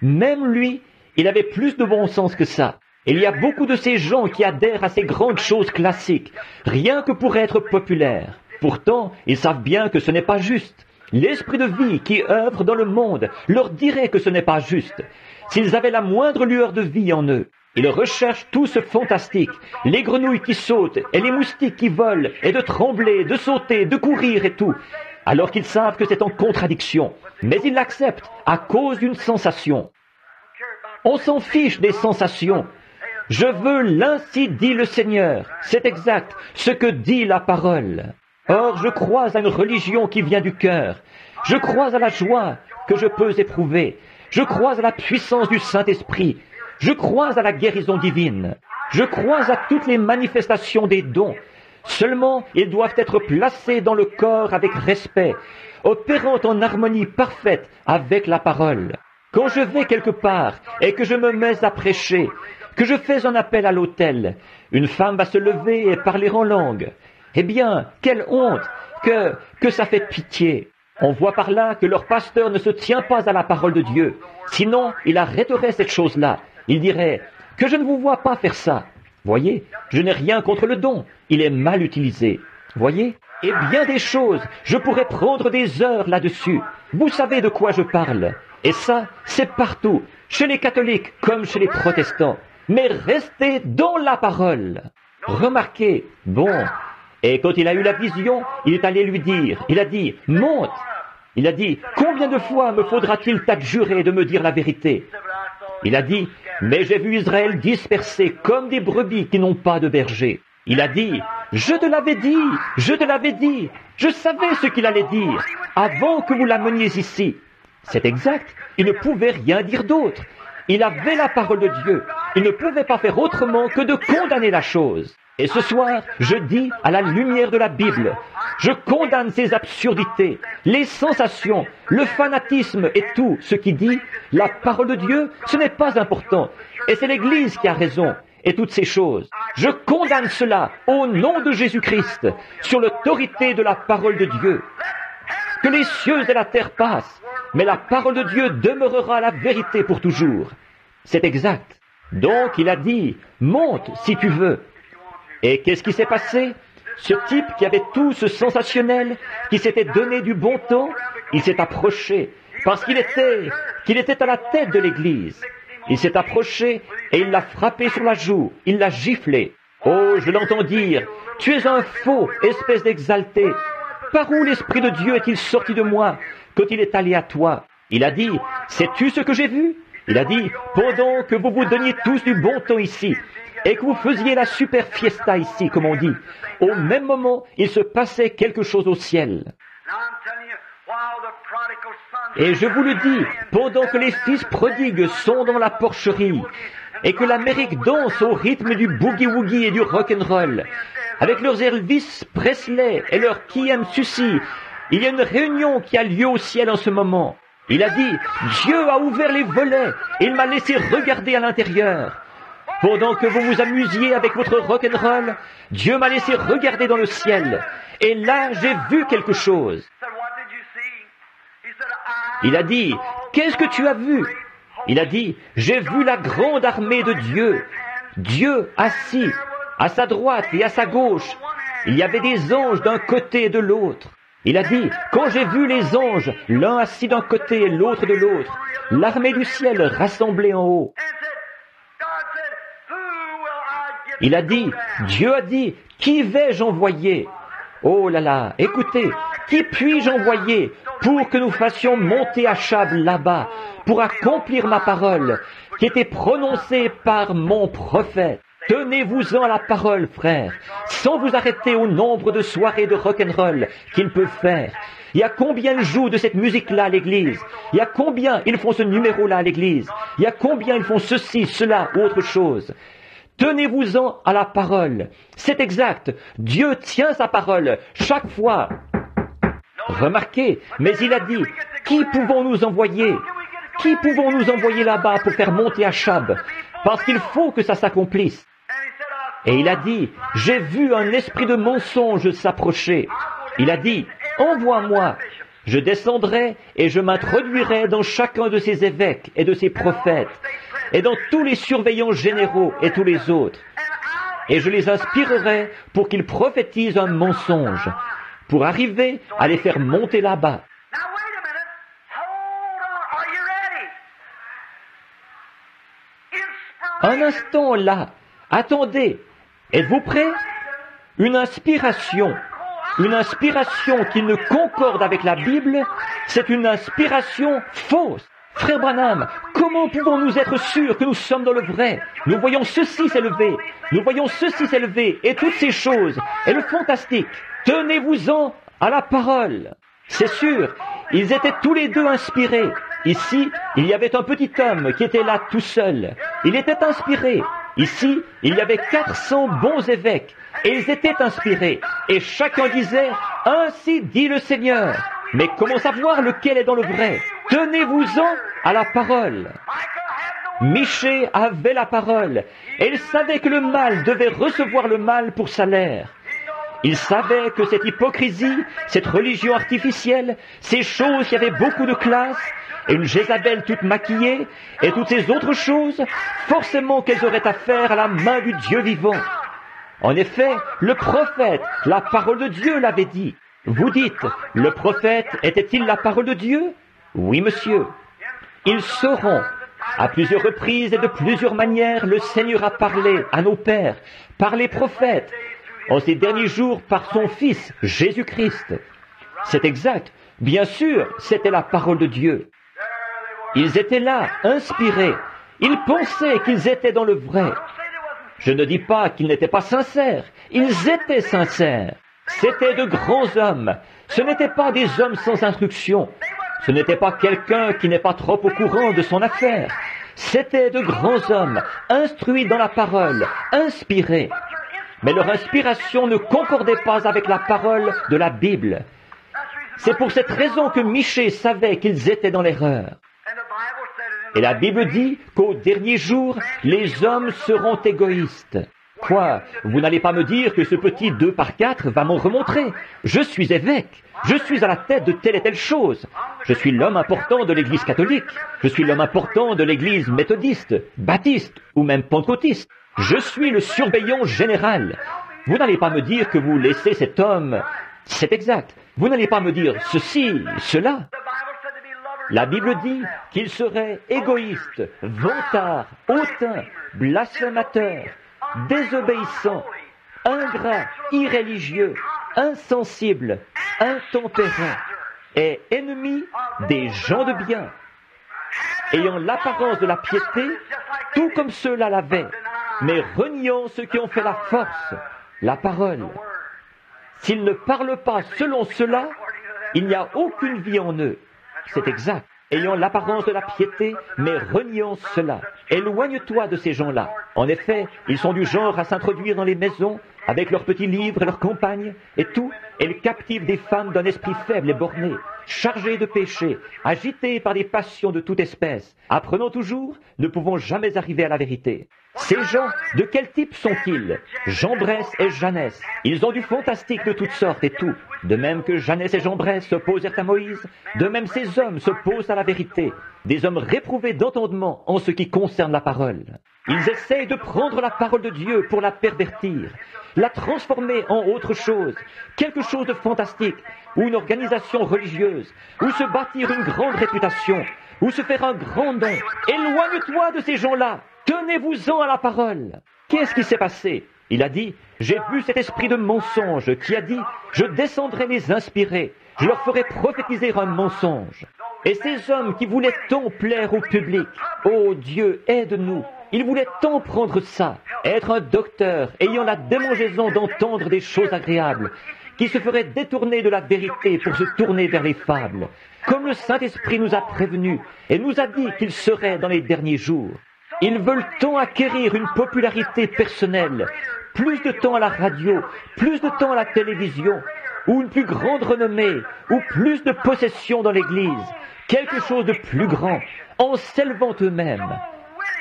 Même lui, il avait plus de bon sens que ça. Il y a beaucoup de ces gens qui adhèrent à ces grandes choses classiques, rien que pour être populaires. Pourtant, ils savent bien que ce n'est pas juste. L'esprit de vie qui œuvre dans le monde leur dirait que ce n'est pas juste. S'ils avaient la moindre lueur de vie en eux, ils recherchent tout ce fantastique, les grenouilles qui sautent et les moustiques qui volent, et de trembler, de sauter, de courir et tout, alors qu'ils savent que c'est en contradiction. Mais ils l'acceptent à cause d'une sensation. On s'en fiche des sensations. Je veux l'ainsi dit le Seigneur. C'est exact, ce que dit la parole. Or, je crois à une religion qui vient du cœur. Je crois à la joie que je peux éprouver. Je crois à la puissance du Saint-Esprit. Je crois à la guérison divine. Je crois à toutes les manifestations des dons. Seulement, ils doivent être placés dans le corps avec respect, opérant en harmonie parfaite avec la parole. Quand je vais quelque part et que je me mets à prêcher, que je fais un appel à l'autel, une femme va se lever et parler en langue. Eh bien, quelle honte, que ça fait pitié. On voit par là que leur pasteur ne se tient pas à la parole de Dieu. Sinon, il arrêterait cette chose-là. Il dirait que je ne vous vois pas faire ça. Voyez, je n'ai rien contre le don. Il est mal utilisé. Voyez, et bien des choses, je pourrais prendre des heures là-dessus. Vous savez de quoi je parle. Et ça, c'est partout, chez les catholiques comme chez les protestants. Mais restez dans la parole. Remarquez, bon, et quand il a eu la vision, il est allé lui dire, il a dit, monte. Il a dit, combien de fois me faudra-t-il t'adjurer de me dire la vérité? Il a dit, mais j'ai vu Israël dispersé comme des brebis qui n'ont pas de berger. Il a dit, je te l'avais dit, je te l'avais dit, je savais ce qu'il allait dire avant que vous l'ameniez ici. C'est exact, il ne pouvait rien dire d'autre. Il avait la parole de Dieu. Il ne pouvait pas faire autrement que de condamner la chose. Et ce soir, je dis à la lumière de la Bible, je condamne ces absurdités, les sensations, le fanatisme et tout ce qui dit, la parole de Dieu, ce n'est pas important. Et c'est l'Église qui a raison. Et toutes ces choses. Je condamne cela au nom de Jésus-Christ, sur l'autorité de la parole de Dieu. Que les cieux et la terre passent, mais la parole de Dieu demeurera la vérité pour toujours. C'est exact. Donc il a dit, monte si tu veux. Et qu'est-ce qui s'est passé? Ce type qui avait tout ce sensationnel, qui s'était donné du bon temps, il s'est approché, parce qu'il était à la tête de l'Église. Il s'est approché et il l'a frappé sur la joue, il l'a giflé. Oh, je l'entends dire, tu es un faux, espèce d'exalté. Par où l'Esprit de Dieu est-il sorti de moi quand il est allé à toi? Il a dit, sais-tu ce que j'ai vu? Il a dit, pendant que vous vous donniez tous du bon temps ici, et que vous faisiez la super fiesta ici, comme on dit, au même moment, il se passait quelque chose au ciel. Et je vous le dis, pendant que les fils prodigues sont dans la porcherie, et que l'Amérique danse au rythme du boogie-woogie et du rock'n'roll, avec leurs Elvis Presley et leurs Kiem Susi, il y a une réunion qui a lieu au ciel en ce moment. Il a dit, Dieu a ouvert les volets, et il m'a laissé regarder à l'intérieur. Pendant que vous vous amusiez avec votre rock'n'roll, Dieu m'a laissé regarder dans le ciel. Et là, j'ai vu quelque chose. Il a dit, qu'est-ce que tu as vu? Il a dit, j'ai vu la grande armée de Dieu. Dieu assis, à sa droite et à sa gauche. Il y avait des anges d'un côté et de l'autre. Il a dit, quand j'ai vu les anges, l'un assis d'un côté et l'autre de l'autre, l'armée du ciel rassemblée en haut. Il a dit, Dieu a dit, qui vais-je envoyer? Oh là là, écoutez, qui puis-je envoyer pour que nous fassions monter Achab là-bas, pour accomplir ma parole, qui était prononcée par mon prophète? Tenez-vous-en à la parole, frère, sans vous arrêter au nombre de soirées de rock'n'roll qu'ils peuvent faire. Il y a combien ils jouent de cette musique-là à l'église? Il y a combien ils font ce numéro-là à l'église? Il y a combien ils font ceci, cela ou autre chose? Tenez-vous-en à la parole. C'est exact. Dieu tient sa parole chaque fois. Remarquez, mais il a dit, qui pouvons-nous envoyer? Qui pouvons-nous envoyer là-bas pour faire monter Achab? Parce qu'il faut que ça s'accomplisse. Et il a dit, j'ai vu un esprit de mensonge s'approcher. Il a dit, envoie-moi. Je descendrai et je m'introduirai dans chacun de ces évêques et de ces prophètes, et dans tous les surveillants généraux et tous les autres. Et je les inspirerai pour qu'ils prophétisent un mensonge, pour arriver à les faire monter là-bas. Un instant là, attendez, êtes-vous prêts? Une inspiration qui ne concorde avec la Bible, c'est une inspiration fausse. Frère Branham, comment pouvons-nous être sûrs que nous sommes dans le vrai? Nous voyons ceci s'élever, et toutes ces choses, et le fantastique. Tenez-vous-en à la parole. C'est sûr, Ils étaient tous les deux inspirés. Ici, il y avait un petit homme qui était là tout seul. Il était inspiré. Ici, il y avait 400 bons évêques. Et ils étaient inspirés. Et chacun disait, « Ainsi dit le Seigneur ». Mais comment savoir lequel est dans le vrai? Tenez-vous-en à la parole. Michée avait la parole, et il savait que le mal devait recevoir le mal pour salaire. Il savait que cette hypocrisie, cette religion artificielle, ces choses qui avaient beaucoup de classe, et une Jézabel toute maquillée, et toutes ces autres choses, forcément qu'elles auraient affaire à la main du Dieu vivant. En effet, le prophète, la parole de Dieu l'avait dit. Vous dites, le prophète était-il la parole de Dieu? Oui, monsieur. Ils sauront. À plusieurs reprises et de plusieurs manières, le Seigneur a parlé à nos pères, par les prophètes, en ces derniers jours par son Fils, Jésus-Christ. C'est exact. Bien sûr, c'était la parole de Dieu. Ils étaient là, inspirés. Ils pensaient qu'ils étaient dans le vrai. Je ne dis pas qu'ils n'étaient pas sincères. Ils étaient sincères. C'étaient de grands hommes. Ce n'étaient pas des hommes sans instruction. Ce n'était pas quelqu'un qui n'est pas trop au courant de son affaire. C'étaient de grands hommes, instruits dans la parole, inspirés. Mais leur inspiration ne concordait pas avec la parole de la Bible. C'est pour cette raison que Michée savait qu'ils étaient dans l'erreur. Et la Bible dit qu'au dernier jour, les hommes seront égoïstes. Quoi? Vous n'allez pas me dire que ce petit 2x4 va m'en remontrer. Je suis évêque. Je suis à la tête de telle et telle chose. Je suis l'homme important de l'Église catholique. Je suis l'homme important de l'Église méthodiste, baptiste ou même pentecôtiste. Je suis le surveillant général. Vous n'allez pas me dire que vous laissez cet homme. C'est exact. Vous n'allez pas me dire ceci, cela. La Bible dit qu'il serait égoïste, vantard, hautain, blasphémateur, désobéissant, ingrat, irréligieux, insensible, intempérant et ennemi des gens de bien, ayant l'apparence de la piété, tout comme ceux-là l'avaient, mais reniant ceux qui ont fait la force, la parole. S'ils ne parlent pas selon cela, il n'y a aucune vie en eux. C'est exact. Ayant l'apparence de la piété, mais reniant cela. Éloigne-toi de ces gens-là. En effet, ils sont du genre à s'introduire dans les maisons, avec leurs petits livres et leurs compagnes, et tout, et ils captivent des femmes d'un esprit faible et borné, chargées de péché, agitées par des passions de toute espèce. Apprenant toujours, ne pouvons jamais arriver à la vérité. Ces gens, de quel type sont-ils? Jean Bresse et Jeannès. Ils ont du fantastique de toutes sortes et tout. De même que Jeannès et Jean Bresse s'opposèrent à Moïse, de même ces hommes s'opposent à la vérité. Des hommes réprouvés d'entendement en ce qui concerne la parole. Ils essayent de prendre la parole de Dieu pour la pervertir, la transformer en autre chose, quelque chose de fantastique, ou une organisation religieuse, ou se bâtir une grande réputation, ou se faire un grand nom. Éloigne-toi de ces gens-là. Tenez-vous-en à la parole. Qu'est-ce qui s'est passé? Il a dit, j'ai vu cet esprit de mensonge qui a dit, je descendrai les inspirer, je leur ferai prophétiser un mensonge. Et ces hommes qui voulaient tant plaire au public, ô Dieu, aide-nous. Ils voulaient tant prendre ça, être un docteur ayant la démangeaison d'entendre des choses agréables, qui se ferait détourner de la vérité pour se tourner vers les fables, comme le Saint-Esprit nous a prévenus et nous a dit qu'il serait dans les derniers jours. Ils veulent tant acquérir une popularité personnelle, plus de temps à la radio, plus de temps à la télévision, ou une plus grande renommée, ou plus de possession dans l'Église, quelque chose de plus grand, en s'élevant eux-mêmes.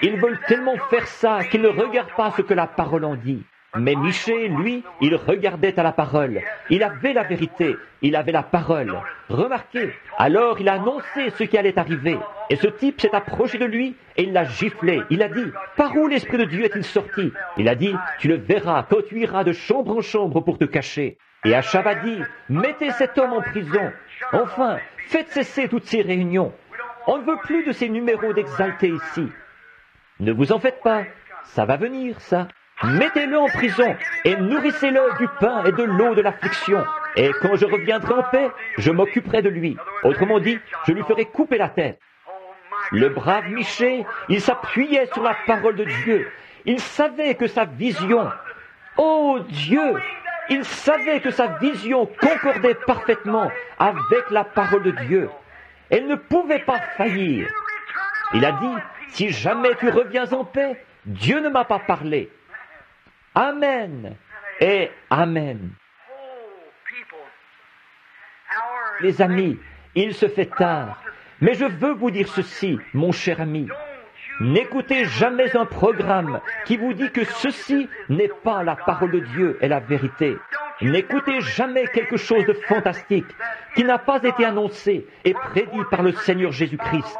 Ils veulent tellement faire ça qu'ils ne regardent pas ce que la parole en dit. Mais Michée, lui, il regardait à la parole. Il avait la vérité, il avait la parole. Remarquez, alors il a annoncé ce qui allait arriver. Et ce type s'est approché de lui et il l'a giflé. Il a dit, par où l'Esprit de Dieu est-il sorti? Il a dit, tu le verras quand tu iras de chambre en chambre pour te cacher. Et Achab a dit, mettez cet homme en prison. Enfin, faites cesser toutes ces réunions. On ne veut plus de ces numéros d'exaltés ici. Ne vous en faites pas, ça va venir, ça. Mettez-le en prison et nourrissez-le du pain et de l'eau de l'affliction. Et quand je reviendrai en paix, je m'occuperai de lui. Autrement dit, je lui ferai couper la tête. Le brave Michée, il s'appuyait sur la parole de Dieu. Il savait que sa vision, oh Dieu, Il savait que sa vision concordait parfaitement avec la parole de Dieu. Elle ne pouvait pas faillir. Il a dit, si jamais tu reviens en paix, Dieu ne m'a pas parlé. Amen et Amen. Les amis, il se fait tard, mais je veux vous dire ceci, mon cher ami. N'écoutez jamais un programme qui vous dit que ceci n'est pas la parole de Dieu et la vérité. N'écoutez jamais quelque chose de fantastique qui n'a pas été annoncé et prédit par le Seigneur Jésus-Christ.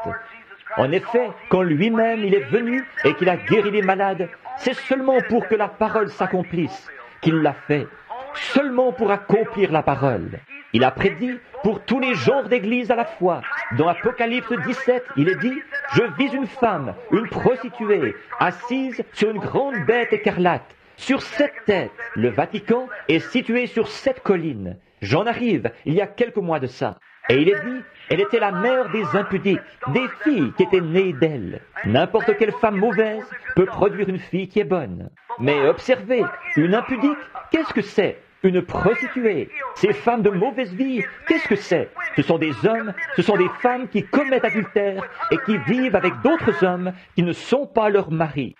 En effet, quand lui-même il est venu et qu'il a guéri les malades, c'est seulement pour que la parole s'accomplisse qu'il l'a fait, seulement pour accomplir la parole. Il a prédit pour tous les genres d'églises à la fois. Dans Apocalypse 17, il est dit « Je vis une femme, une prostituée, assise sur une grande bête écarlate. Sur 7 têtes, le Vatican est situé sur 7 collines. » J'en arrive, il y a quelques mois de ça. Et il est dit, elle était la mère des impudiques, des filles qui étaient nées d'elle. N'importe quelle femme mauvaise peut produire une fille qui est bonne. Mais observez, une impudique, qu'est-ce que c'est? Une prostituée. Ces femmes de mauvaise vie, qu'est-ce que c'est? Ce sont des hommes, ce sont des femmes qui commettent adultère et qui vivent avec d'autres hommes qui ne sont pas leurs maris.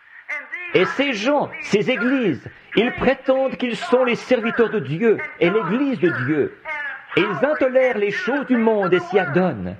Et ces gens, ces églises, ils prétendent qu'ils sont les serviteurs de Dieu et l'église de Dieu. Et ils intolèrent les choses du monde et s'y adonnent.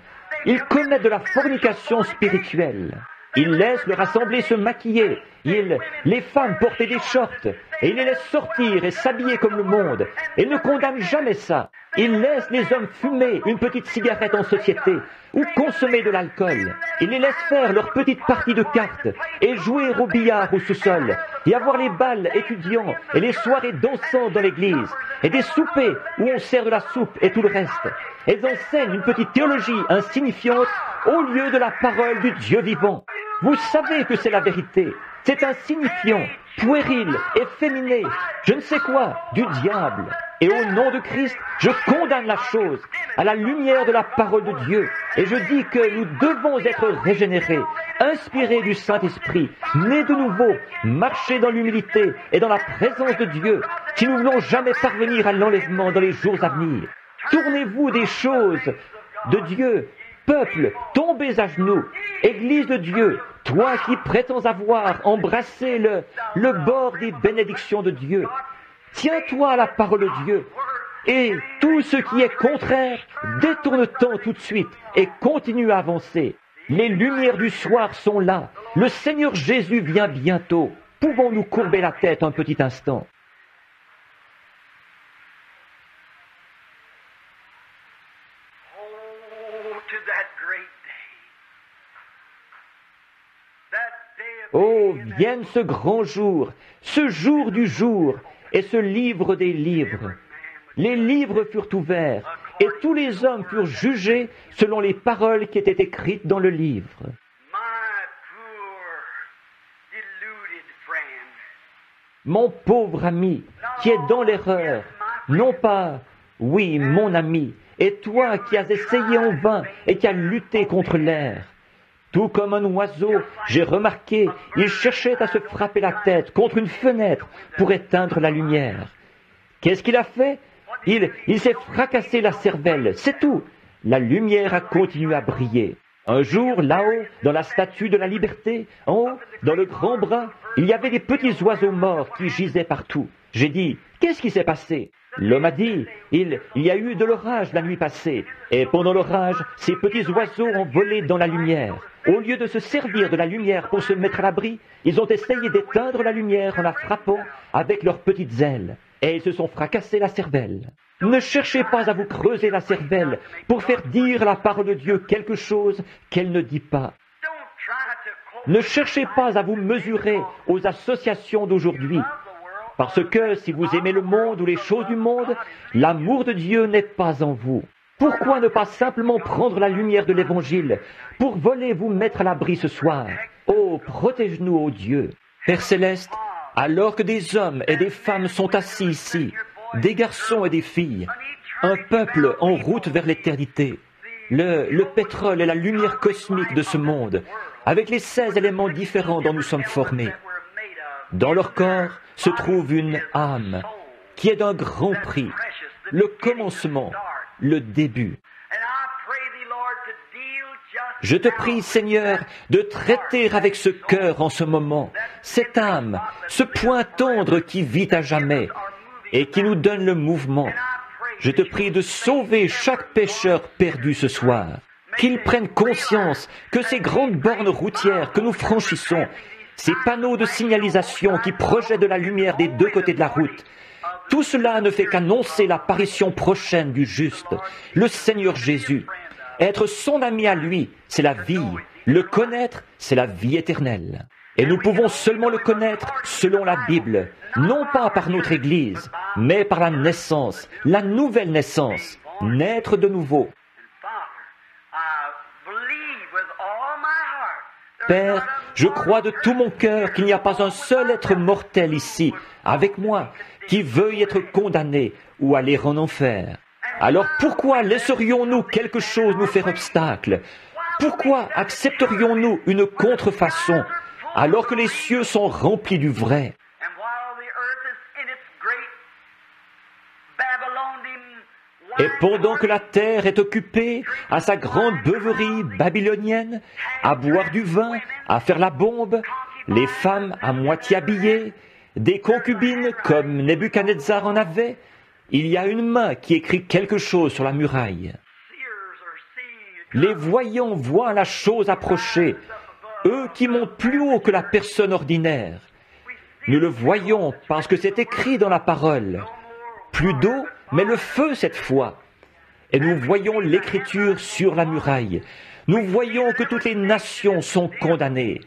Ils commettent de la fornication spirituelle. Ils laissent leur assemblée se maquiller. Les femmes porter des shorts. Et ils les laissent sortir et s'habiller comme le monde. Et ne condamnent jamais ça. Ils laissent les hommes fumer une petite cigarette en société ou consommer de l'alcool. Ils les laissent faire leur petite partie de cartes et jouer au billard au sous-sol et avoir les bals étudiants et les soirées dansantes dans l'église et des soupers où on sert de la soupe et tout le reste. Elles enseignent une petite théologie insignifiante au lieu de la parole du Dieu vivant. Vous savez que c'est la vérité. C'est insignifiant, puéril, efféminé, je ne sais quoi, du diable. Et au nom de Christ, je condamne la chose à la lumière de la parole de Dieu. Et je dis que nous devons être régénérés, inspirés du Saint-Esprit, nés de nouveau, marcher dans l'humilité et dans la présence de Dieu, si nous ne voulons jamais parvenir à l'enlèvement dans les jours à venir. Tournez-vous des choses de Dieu. Peuple, tombez à genoux. Église de Dieu, toi qui prétends avoir embrassé le bord des bénédictions de Dieu, tiens-toi à la parole de Dieu. Et tout ce qui est contraire, détourne-t'en tout de suite et continue à avancer. Les lumières du soir sont là. Le Seigneur Jésus vient bientôt. Pouvons-nous courber la tête un petit instant? Oh, vienne ce grand jour, ce jour du jour, et ce livre des livres. Les livres furent ouverts, et tous les hommes furent jugés selon les paroles qui étaient écrites dans le livre. Mon pauvre ami, qui est dans l'erreur, non pas, oui, mon ami, et toi qui as essayé en vain et qui as lutté contre l'air. Tout comme un oiseau, j'ai remarqué, il cherchait à se frapper la tête contre une fenêtre pour éteindre la lumière. Qu'est-ce qu'il a fait? Il s'est fracassé la cervelle, c'est tout. La lumière a continué à briller. Un jour, là-haut, dans la statue de la liberté, en haut, dans le grand bras, il y avait des petits oiseaux morts qui gisaient partout. J'ai dit, qu'est-ce qui s'est passé? L'homme a dit, il y a eu de l'orage la nuit passée, et pendant l'orage, ces petits oiseaux ont volé dans la lumière. Au lieu de se servir de la lumière pour se mettre à l'abri, ils ont essayé d'éteindre la lumière en la frappant avec leurs petites ailes, et ils se sont fracassés la cervelle. Ne cherchez pas à vous creuser la cervelle pour faire dire à la parole de Dieu quelque chose qu'elle ne dit pas. Ne cherchez pas à vous mesurer aux associations d'aujourd'hui. Parce que si vous aimez le monde ou les choses du monde, l'amour de Dieu n'est pas en vous. Pourquoi ne pas simplement prendre la lumière de l'Évangile pour voler vous mettre à l'abri ce soir? Oh, protège-nous, ô Dieu. Père Céleste, alors que des hommes et des femmes sont assis ici, des garçons et des filles, un peuple en route vers l'éternité, le pétrole et la lumière cosmique de ce monde, avec les 16 éléments différents dont nous sommes formés. Dans leur corps se trouve une âme, qui est d'un grand prix, le commencement, le début. Je te prie, Seigneur, de traiter avec ce cœur en ce moment, cette âme, ce point tendre qui vit à jamais et qui nous donne le mouvement. Je te prie de sauver chaque pécheur perdu ce soir, qu'il prenne conscience que ces grandes bornes routières que nous franchissons, ces panneaux de signalisation qui projettent de la lumière des deux côtés de la route, tout cela ne fait qu'annoncer l'apparition prochaine du juste, le Seigneur Jésus. Être son ami à lui, c'est la vie. Le connaître, c'est la vie éternelle. Et nous pouvons seulement le connaître selon la Bible, non pas par notre Église, mais par la naissance, la nouvelle naissance, naître de nouveau. Père, je crois de tout mon cœur qu'il n'y a pas un seul être mortel ici, avec moi, qui veuille être condamné ou aller en enfer. Alors pourquoi laisserions-nous quelque chose nous faire obstacle? Pourquoi accepterions-nous une contrefaçon alors que les cieux sont remplis du vrai? Et pendant que la terre est occupée à sa grande beuverie babylonienne, à boire du vin, à faire la bombe, les femmes à moitié habillées, des concubines comme Nebuchadnezzar en avait, il y a une main qui écrit quelque chose sur la muraille. Les voyants voient la chose approcher, eux qui montent plus haut que la personne ordinaire. Nous le voyons parce que c'est écrit dans la parole. Plus d'eau, mais le feu cette fois. Et nous voyons l'écriture sur la muraille. Nous voyons que toutes les nations sont condamnées.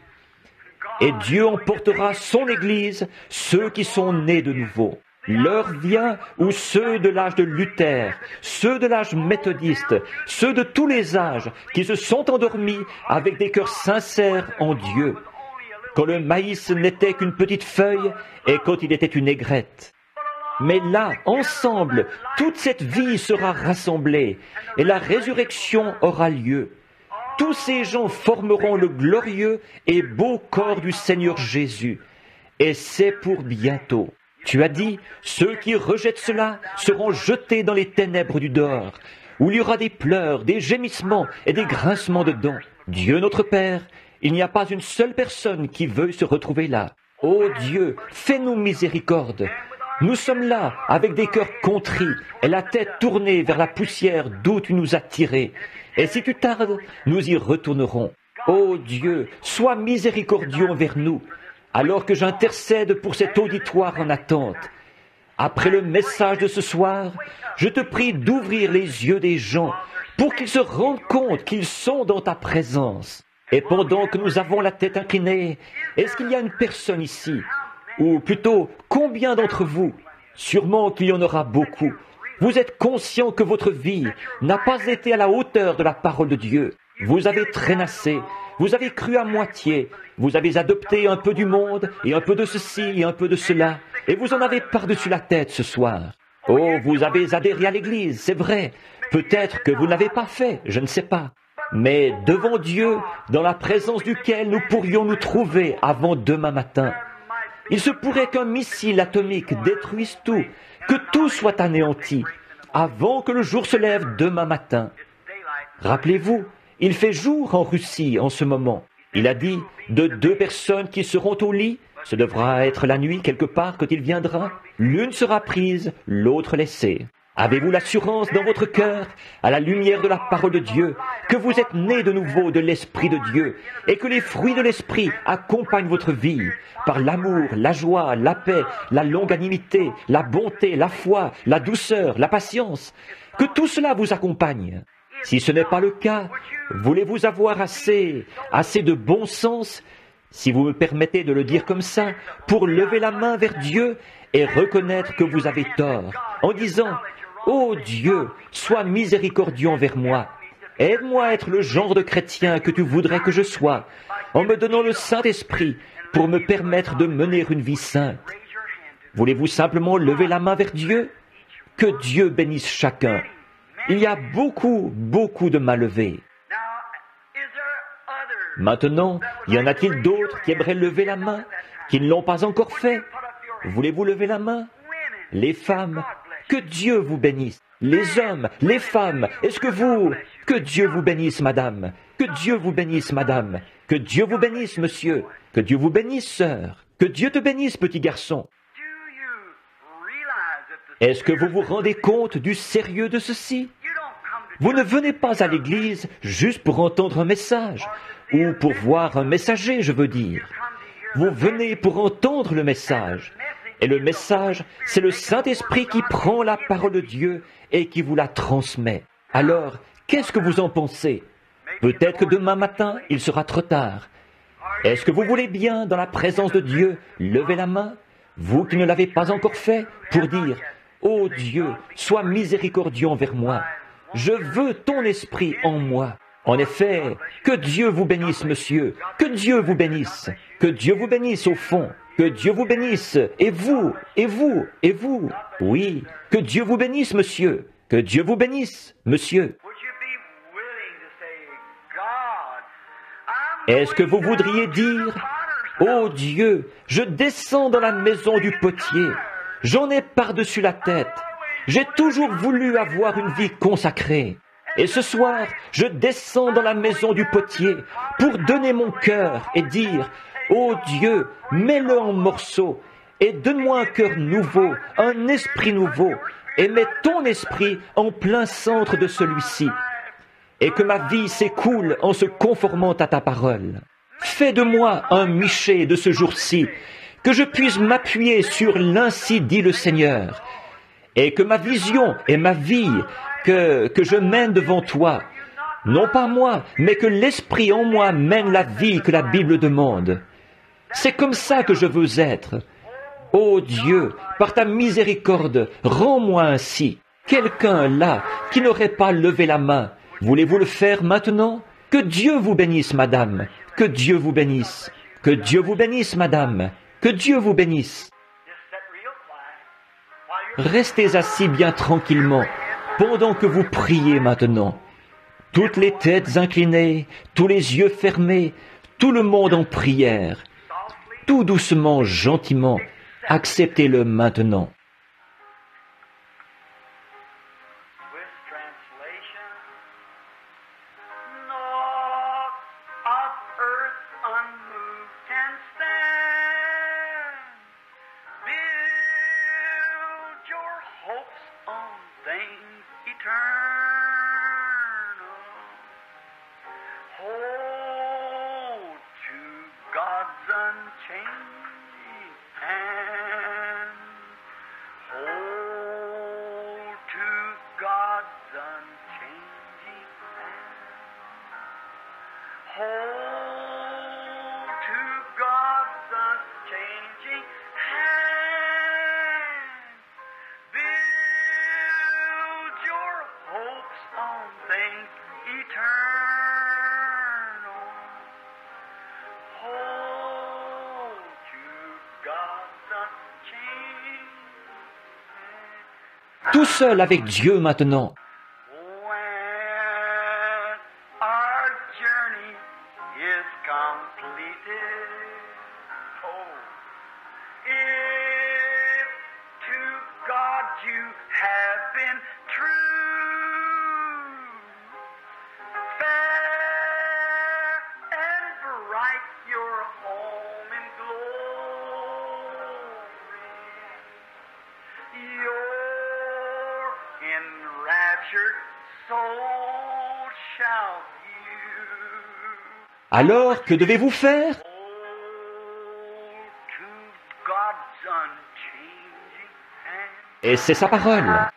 Et Dieu emportera son Église, ceux qui sont nés de nouveau. L'heure vient où ceux de l'âge de Luther, ceux de l'âge méthodiste, ceux de tous les âges qui se sont endormis avec des cœurs sincères en Dieu, quand le maïs n'était qu'une petite feuille et quand il était une aigrette. Mais là, ensemble, toute cette vie sera rassemblée et la résurrection aura lieu. Tous ces gens formeront le glorieux et beau corps du Seigneur Jésus. Et c'est pour bientôt. Tu as dit, ceux qui rejettent cela seront jetés dans les ténèbres du dehors, où il y aura des pleurs, des gémissements et des grincements de dents. Dieu notre Père, il n'y a pas une seule personne qui veuille se retrouver là. Ô Dieu, fais-nous miséricorde. Nous sommes là avec des cœurs contris et la tête tournée vers la poussière d'où tu nous as tirés. Et si tu tardes, nous y retournerons. Ô Dieu, sois miséricordieux envers nous, alors que j'intercède pour cet auditoire en attente. Après le message de ce soir, je te prie d'ouvrir les yeux des gens pour qu'ils se rendent compte qu'ils sont dans ta présence. Et pendant que nous avons la tête inclinée, est-ce qu'il y a une personne ici, ou plutôt, combien d'entre vous, sûrement qu'il y en aura beaucoup, vous êtes conscient que votre vie n'a pas été à la hauteur de la parole de Dieu? Vous avez traînassé, vous avez cru à moitié, vous avez adopté un peu du monde, et un peu de ceci, et un peu de cela, et vous en avez par-dessus la tête ce soir. Oh, vous avez adhéré à l'Église, c'est vrai. Peut-être que vous ne l'avez pas fait, je ne sais pas. Mais devant Dieu, dans la présence duquel nous pourrions nous trouver avant demain matin, il se pourrait qu'un missile atomique détruise tout, que tout soit anéanti, avant que le jour se lève demain matin. Rappelez-vous, il fait jour en Russie en ce moment. Il a dit, de 2 personnes qui seront au lit, ce devra être la nuit quelque part quand il viendra, l'une sera prise, l'autre laissée. Avez-vous l'assurance dans votre cœur, à la lumière de la parole de Dieu, que vous êtes nés de nouveau de l'Esprit de Dieu et que les fruits de l'Esprit accompagnent votre vie par l'amour, la joie, la paix, la longanimité, la bonté, la foi, la douceur, la patience, que tout cela vous accompagne? Si ce n'est pas le cas, voulez-vous avoir assez de bon sens, si vous me permettez de le dire comme ça, pour lever la main vers Dieu et reconnaître que vous avez tort, en disant « Ô Dieu, sois miséricordieux envers moi. Aide-moi à être le genre de chrétien que tu voudrais que je sois, en me donnant le Saint-Esprit pour me permettre de mener une vie sainte. » Voulez-vous simplement lever la main vers Dieu? Que Dieu bénisse chacun. Il y a beaucoup de mains levées. Maintenant, y en a-t-il d'autres qui aimeraient lever la main, qui ne l'ont pas encore fait? Voulez-vous lever la main? les femmes, que Dieu vous bénisse. Les hommes, les femmes, est-ce que vous... Que Dieu vous bénisse, madame. Que Dieu vous bénisse, madame. Que Dieu vous bénisse, monsieur. Que Dieu vous bénisse, sœur. Que Dieu te bénisse, petit garçon. Est-ce que vous vous rendez compte du sérieux de ceci? Vous ne venez pas à l'église juste pour entendre un message, ou pour voir un messager, je veux dire. Vous venez pour entendre le message. Et le message, c'est le Saint-Esprit qui prend la parole de Dieu et qui vous la transmet. Alors, qu'est-ce que vous en pensez? Peut-être que demain matin, il sera trop tard. Est-ce que vous voulez bien, dans la présence de Dieu, lever la main, vous qui ne l'avez pas encore fait, pour dire « Ô Dieu, sois miséricordieux envers moi. Je veux ton esprit en moi. » En effet, que Dieu vous bénisse, monsieur. Que Dieu vous bénisse. Que Dieu vous bénisse au fond. Que Dieu vous bénisse. Et vous, et vous, et vous. Oui, que Dieu vous bénisse, monsieur. Que Dieu vous bénisse, monsieur. Est-ce que vous voudriez dire « Ô Dieu, je descends dans la maison du potier. J'en ai par-dessus la tête. J'ai toujours voulu avoir une vie consacrée. Et ce soir, je descends dans la maison du potier pour donner mon cœur et dire « Ô Dieu, mets-le en morceaux et donne-moi un cœur nouveau, un esprit nouveau, et mets ton esprit en plein centre de celui-ci. Et que ma vie s'écoule en se conformant à ta parole. Fais de moi un Michée de ce jour-ci, que je puisse m'appuyer sur l'ainsi dit le Seigneur, et que ma vision et ma vie que je mène devant toi, non pas moi, mais que l'Esprit en moi mène la vie que la Bible demande. C'est comme ça que je veux être. Ô Dieu, par ta miséricorde, rends-moi ainsi. Quelqu'un là qui n'aurait pas levé la main, voulez-vous le faire maintenant? Que Dieu vous bénisse, madame. Que Dieu vous bénisse. Que Dieu vous bénisse, madame. Que Dieu vous bénisse. Restez assis bien tranquillement pendant que vous priez maintenant. Toutes les têtes inclinées, tous les yeux fermés, tout le monde en prière. Tout doucement, gentiment, acceptez-le maintenant. Tout seul avec Dieu maintenant. Alors, que devez-vous faire? Et c'est sa parole.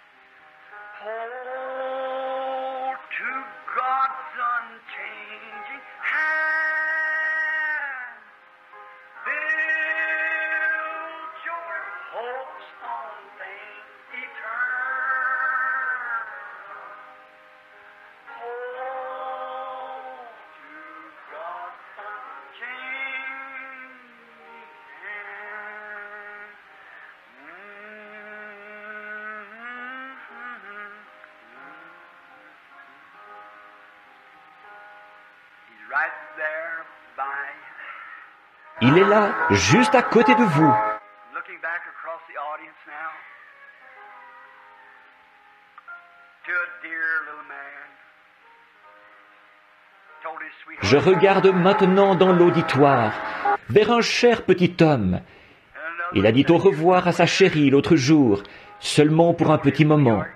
Il est là, juste à côté de vous. to a dear little man. Told his sweetheart, Je regarde maintenant dans l'auditoire vers un cher petit homme. Il a dit au revoir à sa chérie l'autre jour, seulement pour un petit moment. goodbye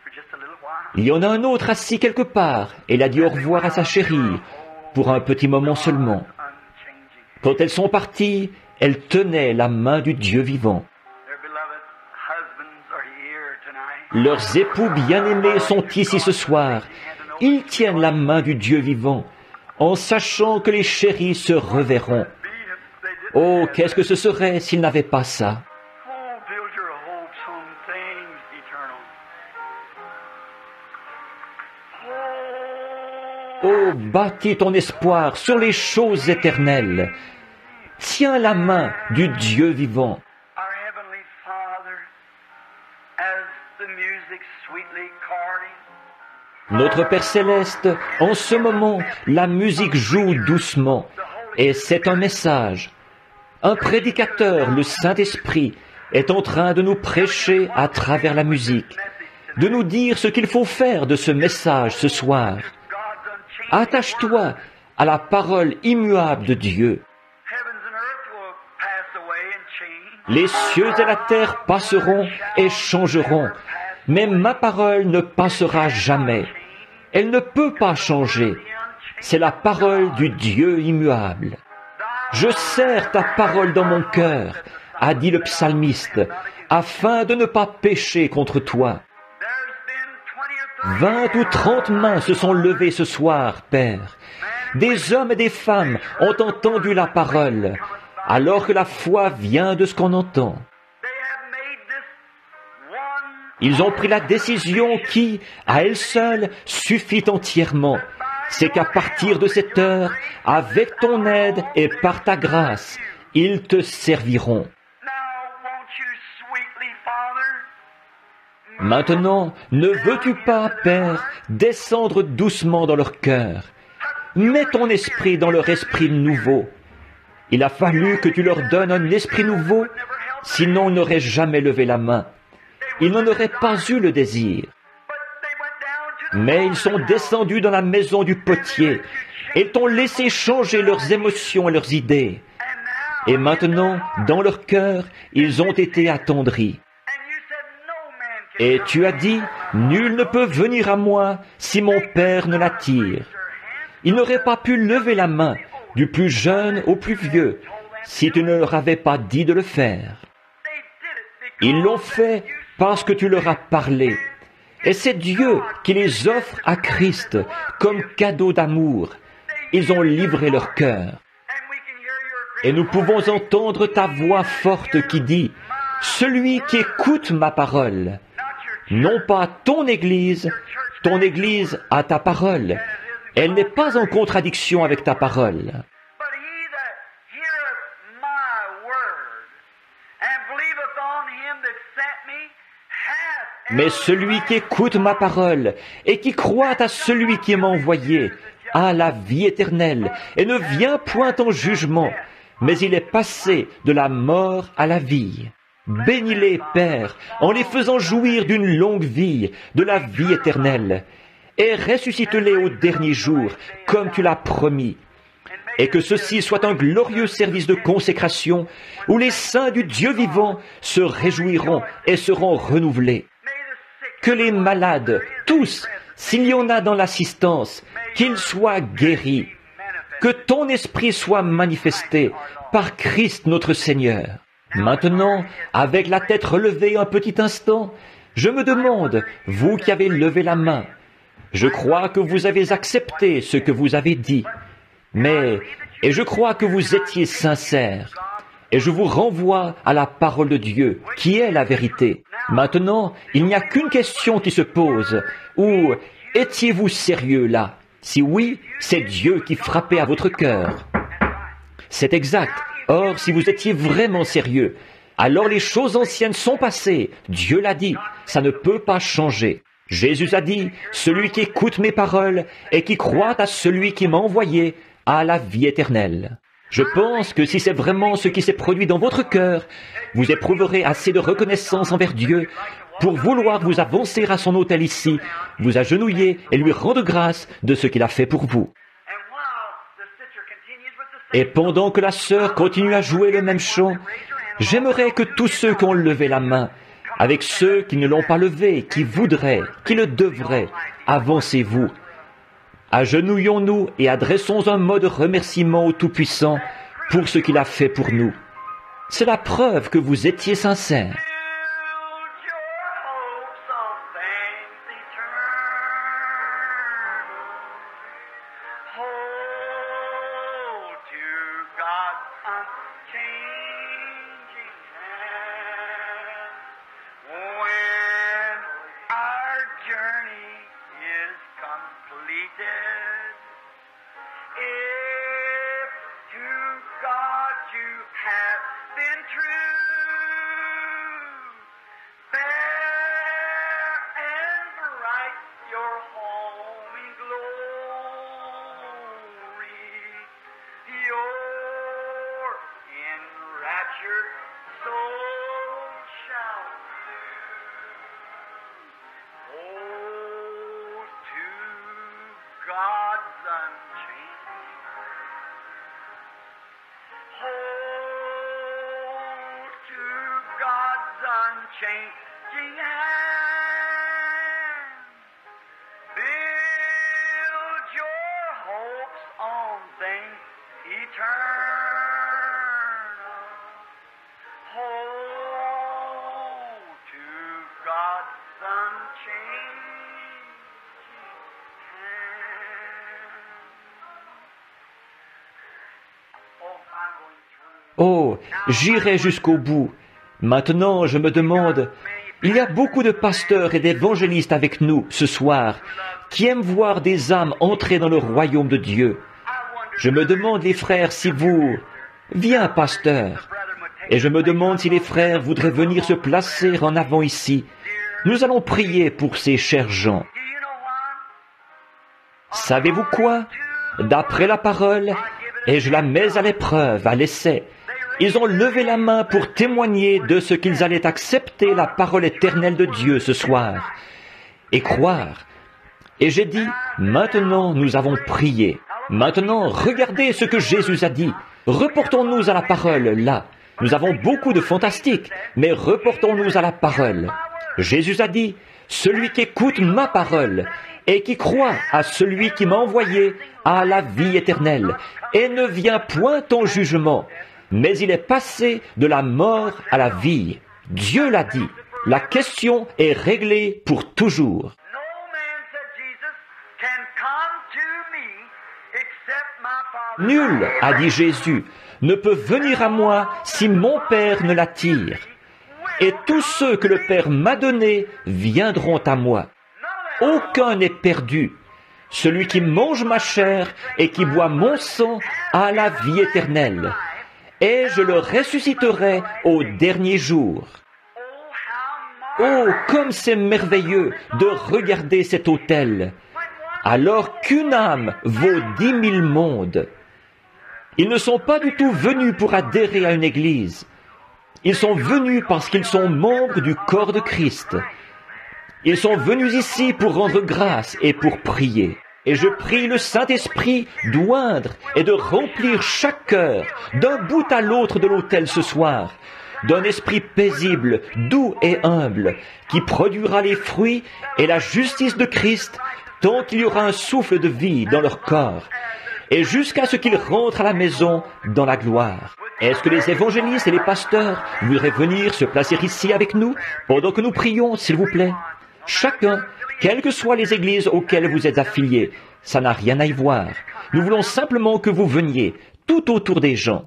for just a little while. Il y en a un autre assis quelque part, et il a dit au revoir à sa chérie, pour un petit moment seulement. Unchanging. Quand elles sont parties, elles tenaient la main du Dieu vivant. Their beloved husbands are here tonight. Leurs époux bien-aimés sont ici ce soir. Ils tiennent la main du Dieu vivant, en sachant que les chéris se reverront. Oh, qu'est-ce que ce serait s'ils n'avaient pas ça? Oh, build your hopes on things eternal. Oh, bâtis ton espoir sur les choses éternelles. Tiens la main du Dieu vivant. Our Heavenly Father, as the music sweetly carding, Notre Père Céleste, en ce moment, la musique joue doucement, et c'est un message. Un prédicateur, le Saint-Esprit, est en train de nous prêcher à travers la musique, de nous dire ce qu'il faut faire de ce message ce soir. God's unchanging. Attache-toi à la parole immuable de Dieu. Heavens and earth will pass away and change. Les cieux et la terre passeront et changeront, mais ma parole ne passera jamais. Elle ne peut pas changer. C'est la parole du Dieu immuable. Je serre ta parole dans mon cœur, a dit le psalmiste, afin de ne pas pécher contre toi. There's been 20 or 30 20 ou 30 mains se sont levées ce soir, Père. Des hommes et des femmes ont entendu la parole, alors que la foi vient de ce qu'on entend. they have made this one Ils ont pris la décision qui, à elle seule, suffit entièrement. C'est qu'à partir de cette heure, avec ton aide et par ta grâce, ils te serviront. now. Won't you sweetly, Father? Maintenant, ne veux-tu pas, Père, descendre doucement dans leur cœur? Mets ton esprit dans leur esprit nouveau. Il a fallu que tu leur donnes un esprit nouveau, sinon ils n'auraient jamais levé la main. Ils n'en auraient pas eu le désir. But they went down to the Mais ils sont descendus dans la maison du potier et t'ont laissé changer leurs émotions et leurs idées. Et maintenant, dans leur cœur, ils ont été attendris. and you said no man can Et tu as dit, nul ne peut venir à moi si mon Père ne l'attire. Ils n'auraient pas pu lever la main, du plus jeune au plus vieux, si tu ne leur avais pas dit de le faire. they did it because Ils l'ont fait parce que tu leur as parlé. Et c'est Dieu qui les offre à Christ comme cadeau d'amour. Ils ont livré leur cœur. and we can hear your great Et nous pouvons entendre ta voix forte qui dit, « Celui qui écoute ma parole, non pas ton Église a ta parole. Elle n'est pas en contradiction avec ta parole. But he that heareth my word and believeth on him that sent me hath Mais celui qui écoute ma parole et qui croit à celui qui m'a envoyé a la vie éternelle et ne vient point en jugement, mais il est passé de la mort à la vie. Bénis-les, Père, en les faisant jouir d'une longue vie, de la vie éternelle, et ressuscite-les au dernier jour, comme tu l'as promis. Et que ceci soit un glorieux service de consécration où les saints du Dieu vivant se réjouiront et seront renouvelés. Que les malades, tous, s'il y en a dans l'assistance, qu'ils soient guéris. Que ton esprit soit manifesté par Christ notre Seigneur. Maintenant, avec la tête relevée un petit instant, je me demande, vous qui avez levé la main, je crois que vous avez accepté ce que vous avez dit, et je crois que vous étiez sincères, et je vous renvoie à la parole de Dieu, qui est la vérité. Maintenant, il n'y a qu'une question qui se pose, ou étiez-vous sérieux là? Si oui, c'est Dieu qui frappait à votre cœur. C'est exact. Or, si vous étiez vraiment sérieux, alors les choses anciennes sont passées. Dieu l'a dit, ça ne peut pas changer. Jésus a dit, celui qui écoute mes paroles et qui croit à celui qui m'a envoyé a la vie éternelle. Je pense que si c'est vraiment ce qui s'est produit dans votre cœur, vous éprouverez assez de reconnaissance envers Dieu pour vouloir vous avancer à son autel ici, vous agenouiller et lui rendre grâce de ce qu'il a fait pour vous. Et pendant que la sœur continue à jouer le même chant, j'aimerais que tous ceux qui ont levé la main, avec ceux qui ne l'ont pas levé, qui voudraient, qui le devraient, avancez-vous. Agenouillons-nous et adressons un mot de remerciement au Tout-Puissant pour ce qu'il a fait pour nous. C'est la preuve que vous étiez sincères. Changing hand, build your hopes on things eternal. Hold to God's unchanging hand. Oh, I'm going through. Oh, j'irai jusqu'au bout. Maintenant, je me demande, il y a beaucoup de pasteurs et d'évangélistes avec nous ce soir qui aiment voir des âmes entrer dans le royaume de Dieu. Je me demande, les frères, si vous... Viens, pasteur. Et je me demande si les frères voudraient venir se placer en avant ici. Nous allons prier pour ces chers gens. Savez-vous quoi? D'après la parole, et je la mets à l'épreuve, à l'essai, ils ont levé la main pour témoigner de ce qu'ils allaient accepter la parole éternelle de Dieu ce soir et croire. Et j'ai dit, maintenant nous avons prié. Maintenant, regardez ce que Jésus a dit. Reportons-nous à la parole, là. Nous avons beaucoup de fantastique, mais reportons-nous à la parole. Jésus a dit, celui qui écoute ma parole et qui croit à celui qui m'a envoyé a la vie éternelle et ne vient point en jugement, mais il est passé de la mort à la vie. Dieu l'a dit. La question est réglée pour toujours. Nul, a dit Jésus, ne peut venir à moi si mon Père ne l'attire. Et tous ceux que le Père m'a donnés viendront à moi. Aucun n'est perdu. Celui qui mange ma chair et qui boit mon sang a la vie éternelle. Et je le ressusciterai au dernier jour. Oh, comme c'est merveilleux de regarder cet autel, alors qu'une âme vaut 10 000 mondes. Ils ne sont pas du tout venus pour adhérer à une église. Ils sont venus parce qu'ils sont membres du corps de Christ. Ils sont venus ici pour rendre grâce et pour prier. Et je prie le Saint-Esprit d'oindre et de remplir chaque cœur d'un bout à l'autre de l'autel ce soir, d'un esprit paisible, doux et humble, qui produira les fruits et la justice de Christ tant qu'il y aura un souffle de vie dans leur corps, et jusqu'à ce qu'ils rentrent à la maison dans la gloire. Est-ce que les évangélistes et les pasteurs voudraient venir se placer ici avec nous pendant que nous prions, s'il vous plaît? Chacun, quelles que soient les églises auxquelles vous êtes affiliés, ça n'a rien à y voir. Nous voulons simplement que vous veniez tout autour des gens.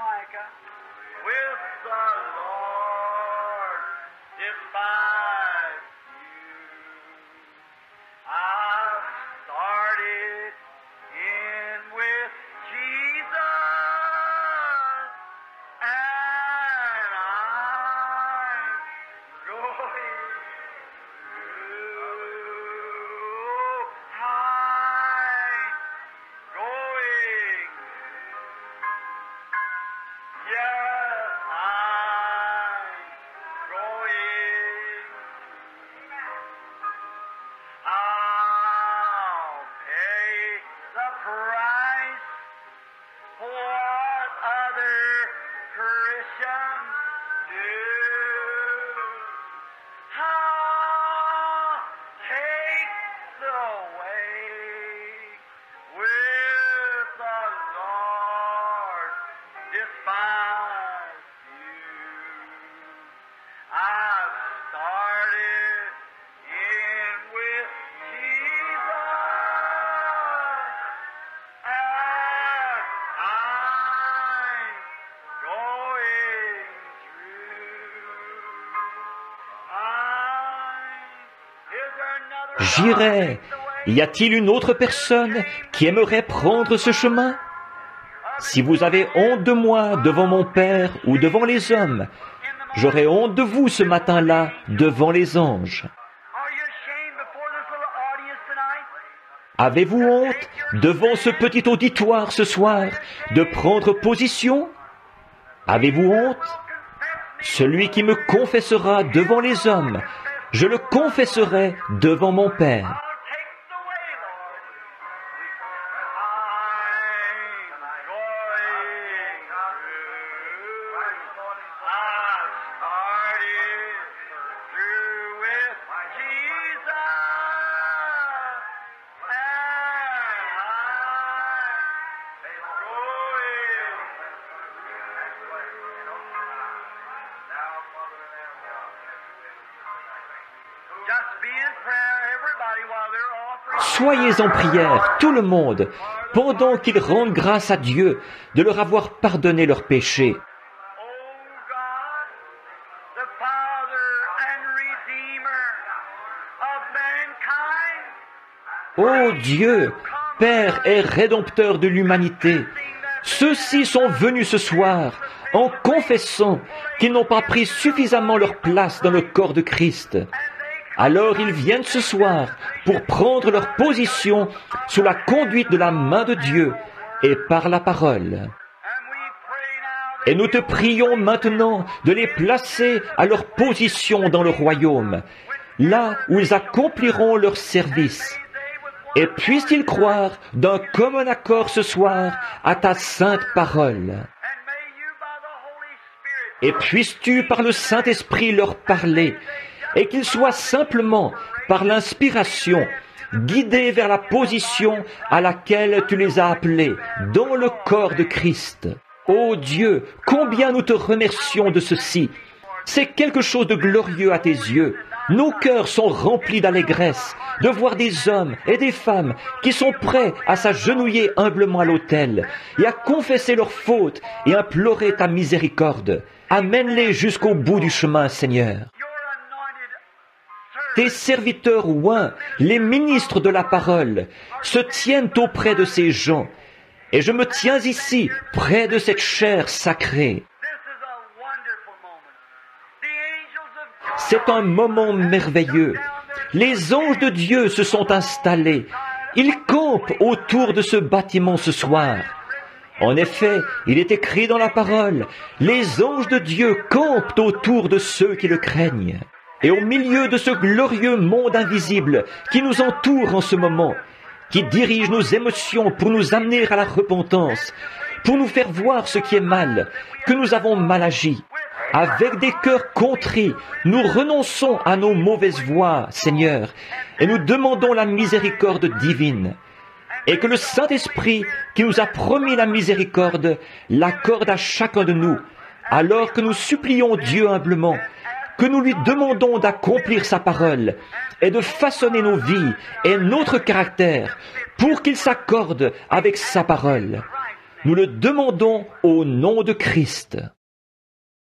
Micah, with the Lord despise you. I've started in with Jesus, and I'm going through. I'm going. Yes, I'm going. I'll pay the price for what other Christians do. I'll take the way with the Lord despise you. I've started in with Jesus, and I'm going through. Is there another? J'irai. Y a-t-il une autre personne qui aimerait prendre ce chemin? Si vous avez honte de moi devant mon Père ou devant les hommes, j'aurai honte de vous ce matin-là devant les anges. Are you ashamed before this little audience tonight? Avez-vous honte devant ce petit auditoire ce soir de prendre position? Avez-vous honte? Celui qui me confessera devant les hommes, je le confesserai devant mon Père. I'll take the way, Lord. I'm going through. I've started through with Jesus, and I'm going. Just be in prayer, everybody, while they're offering. Soyez en prière, tout le monde, pendant qu'ils rendent grâce à Dieu de leur avoir pardonné leurs péchés. Oh God, the Father and Redeemer of mankind, Ô Dieu, Père et Rédempteur de l'humanité, ceux-ci sont venus ce soir en confessant qu'ils n'ont pas pris suffisamment leur place dans le corps de Christ. Alors ils viennent ce soir pour prendre leur position sous la conduite de la main de Dieu et par la parole. and we pray now Et nous te prions maintenant de les placer à leur position dans le royaume, là où ils accompliront leur service. Et puissent-ils croire d'un commun accord ce soir à ta sainte parole. and may you by the Holy Spirit Et puisses-tu par le Saint-Esprit leur parler, et qu'ils soient simplement, par l'inspiration, guidés vers la position à laquelle tu les as appelés, dans le corps de Christ. Ô Dieu, combien nous te remercions de ceci. C'est quelque chose de glorieux à tes yeux. Nos cœurs sont remplis d'allégresse de voir des hommes et des femmes qui sont prêts à s'agenouiller humblement à l'autel et à confesser leurs fautes et implorer ta miséricorde. Amène-les jusqu'au bout du chemin, Seigneur. your anointed servant Tes serviteurs oints, les ministres de la parole, se tiennent auprès de ces gens. Et je me tiens ici, près de cette chair sacrée. this is a wonderful moment. The angels of God C'est un moment merveilleux. Les anges de Dieu se sont installés. Ils campent autour de ce bâtiment ce soir. En effet, il est écrit dans la parole, les anges de Dieu campent autour de ceux qui le craignent. Et au milieu de ce glorieux monde invisible qui nous entoure en ce moment, qui dirige nos émotions pour nous amener à la repentance, pour nous faire voir ce qui est mal, que nous avons mal agi. Avec des cœurs contrits, nous renonçons à nos mauvaises voies, Seigneur, et nous demandons la miséricorde divine. Et que le Saint-Esprit, qui nous a promis la miséricorde, l'accorde à chacun de nous, alors que nous supplions Dieu humblement, que nous lui demandons d'accomplir sa parole et de façonner nos vies et notre caractère pour qu'il s'accorde avec sa parole. Nous le demandons au nom de Christ.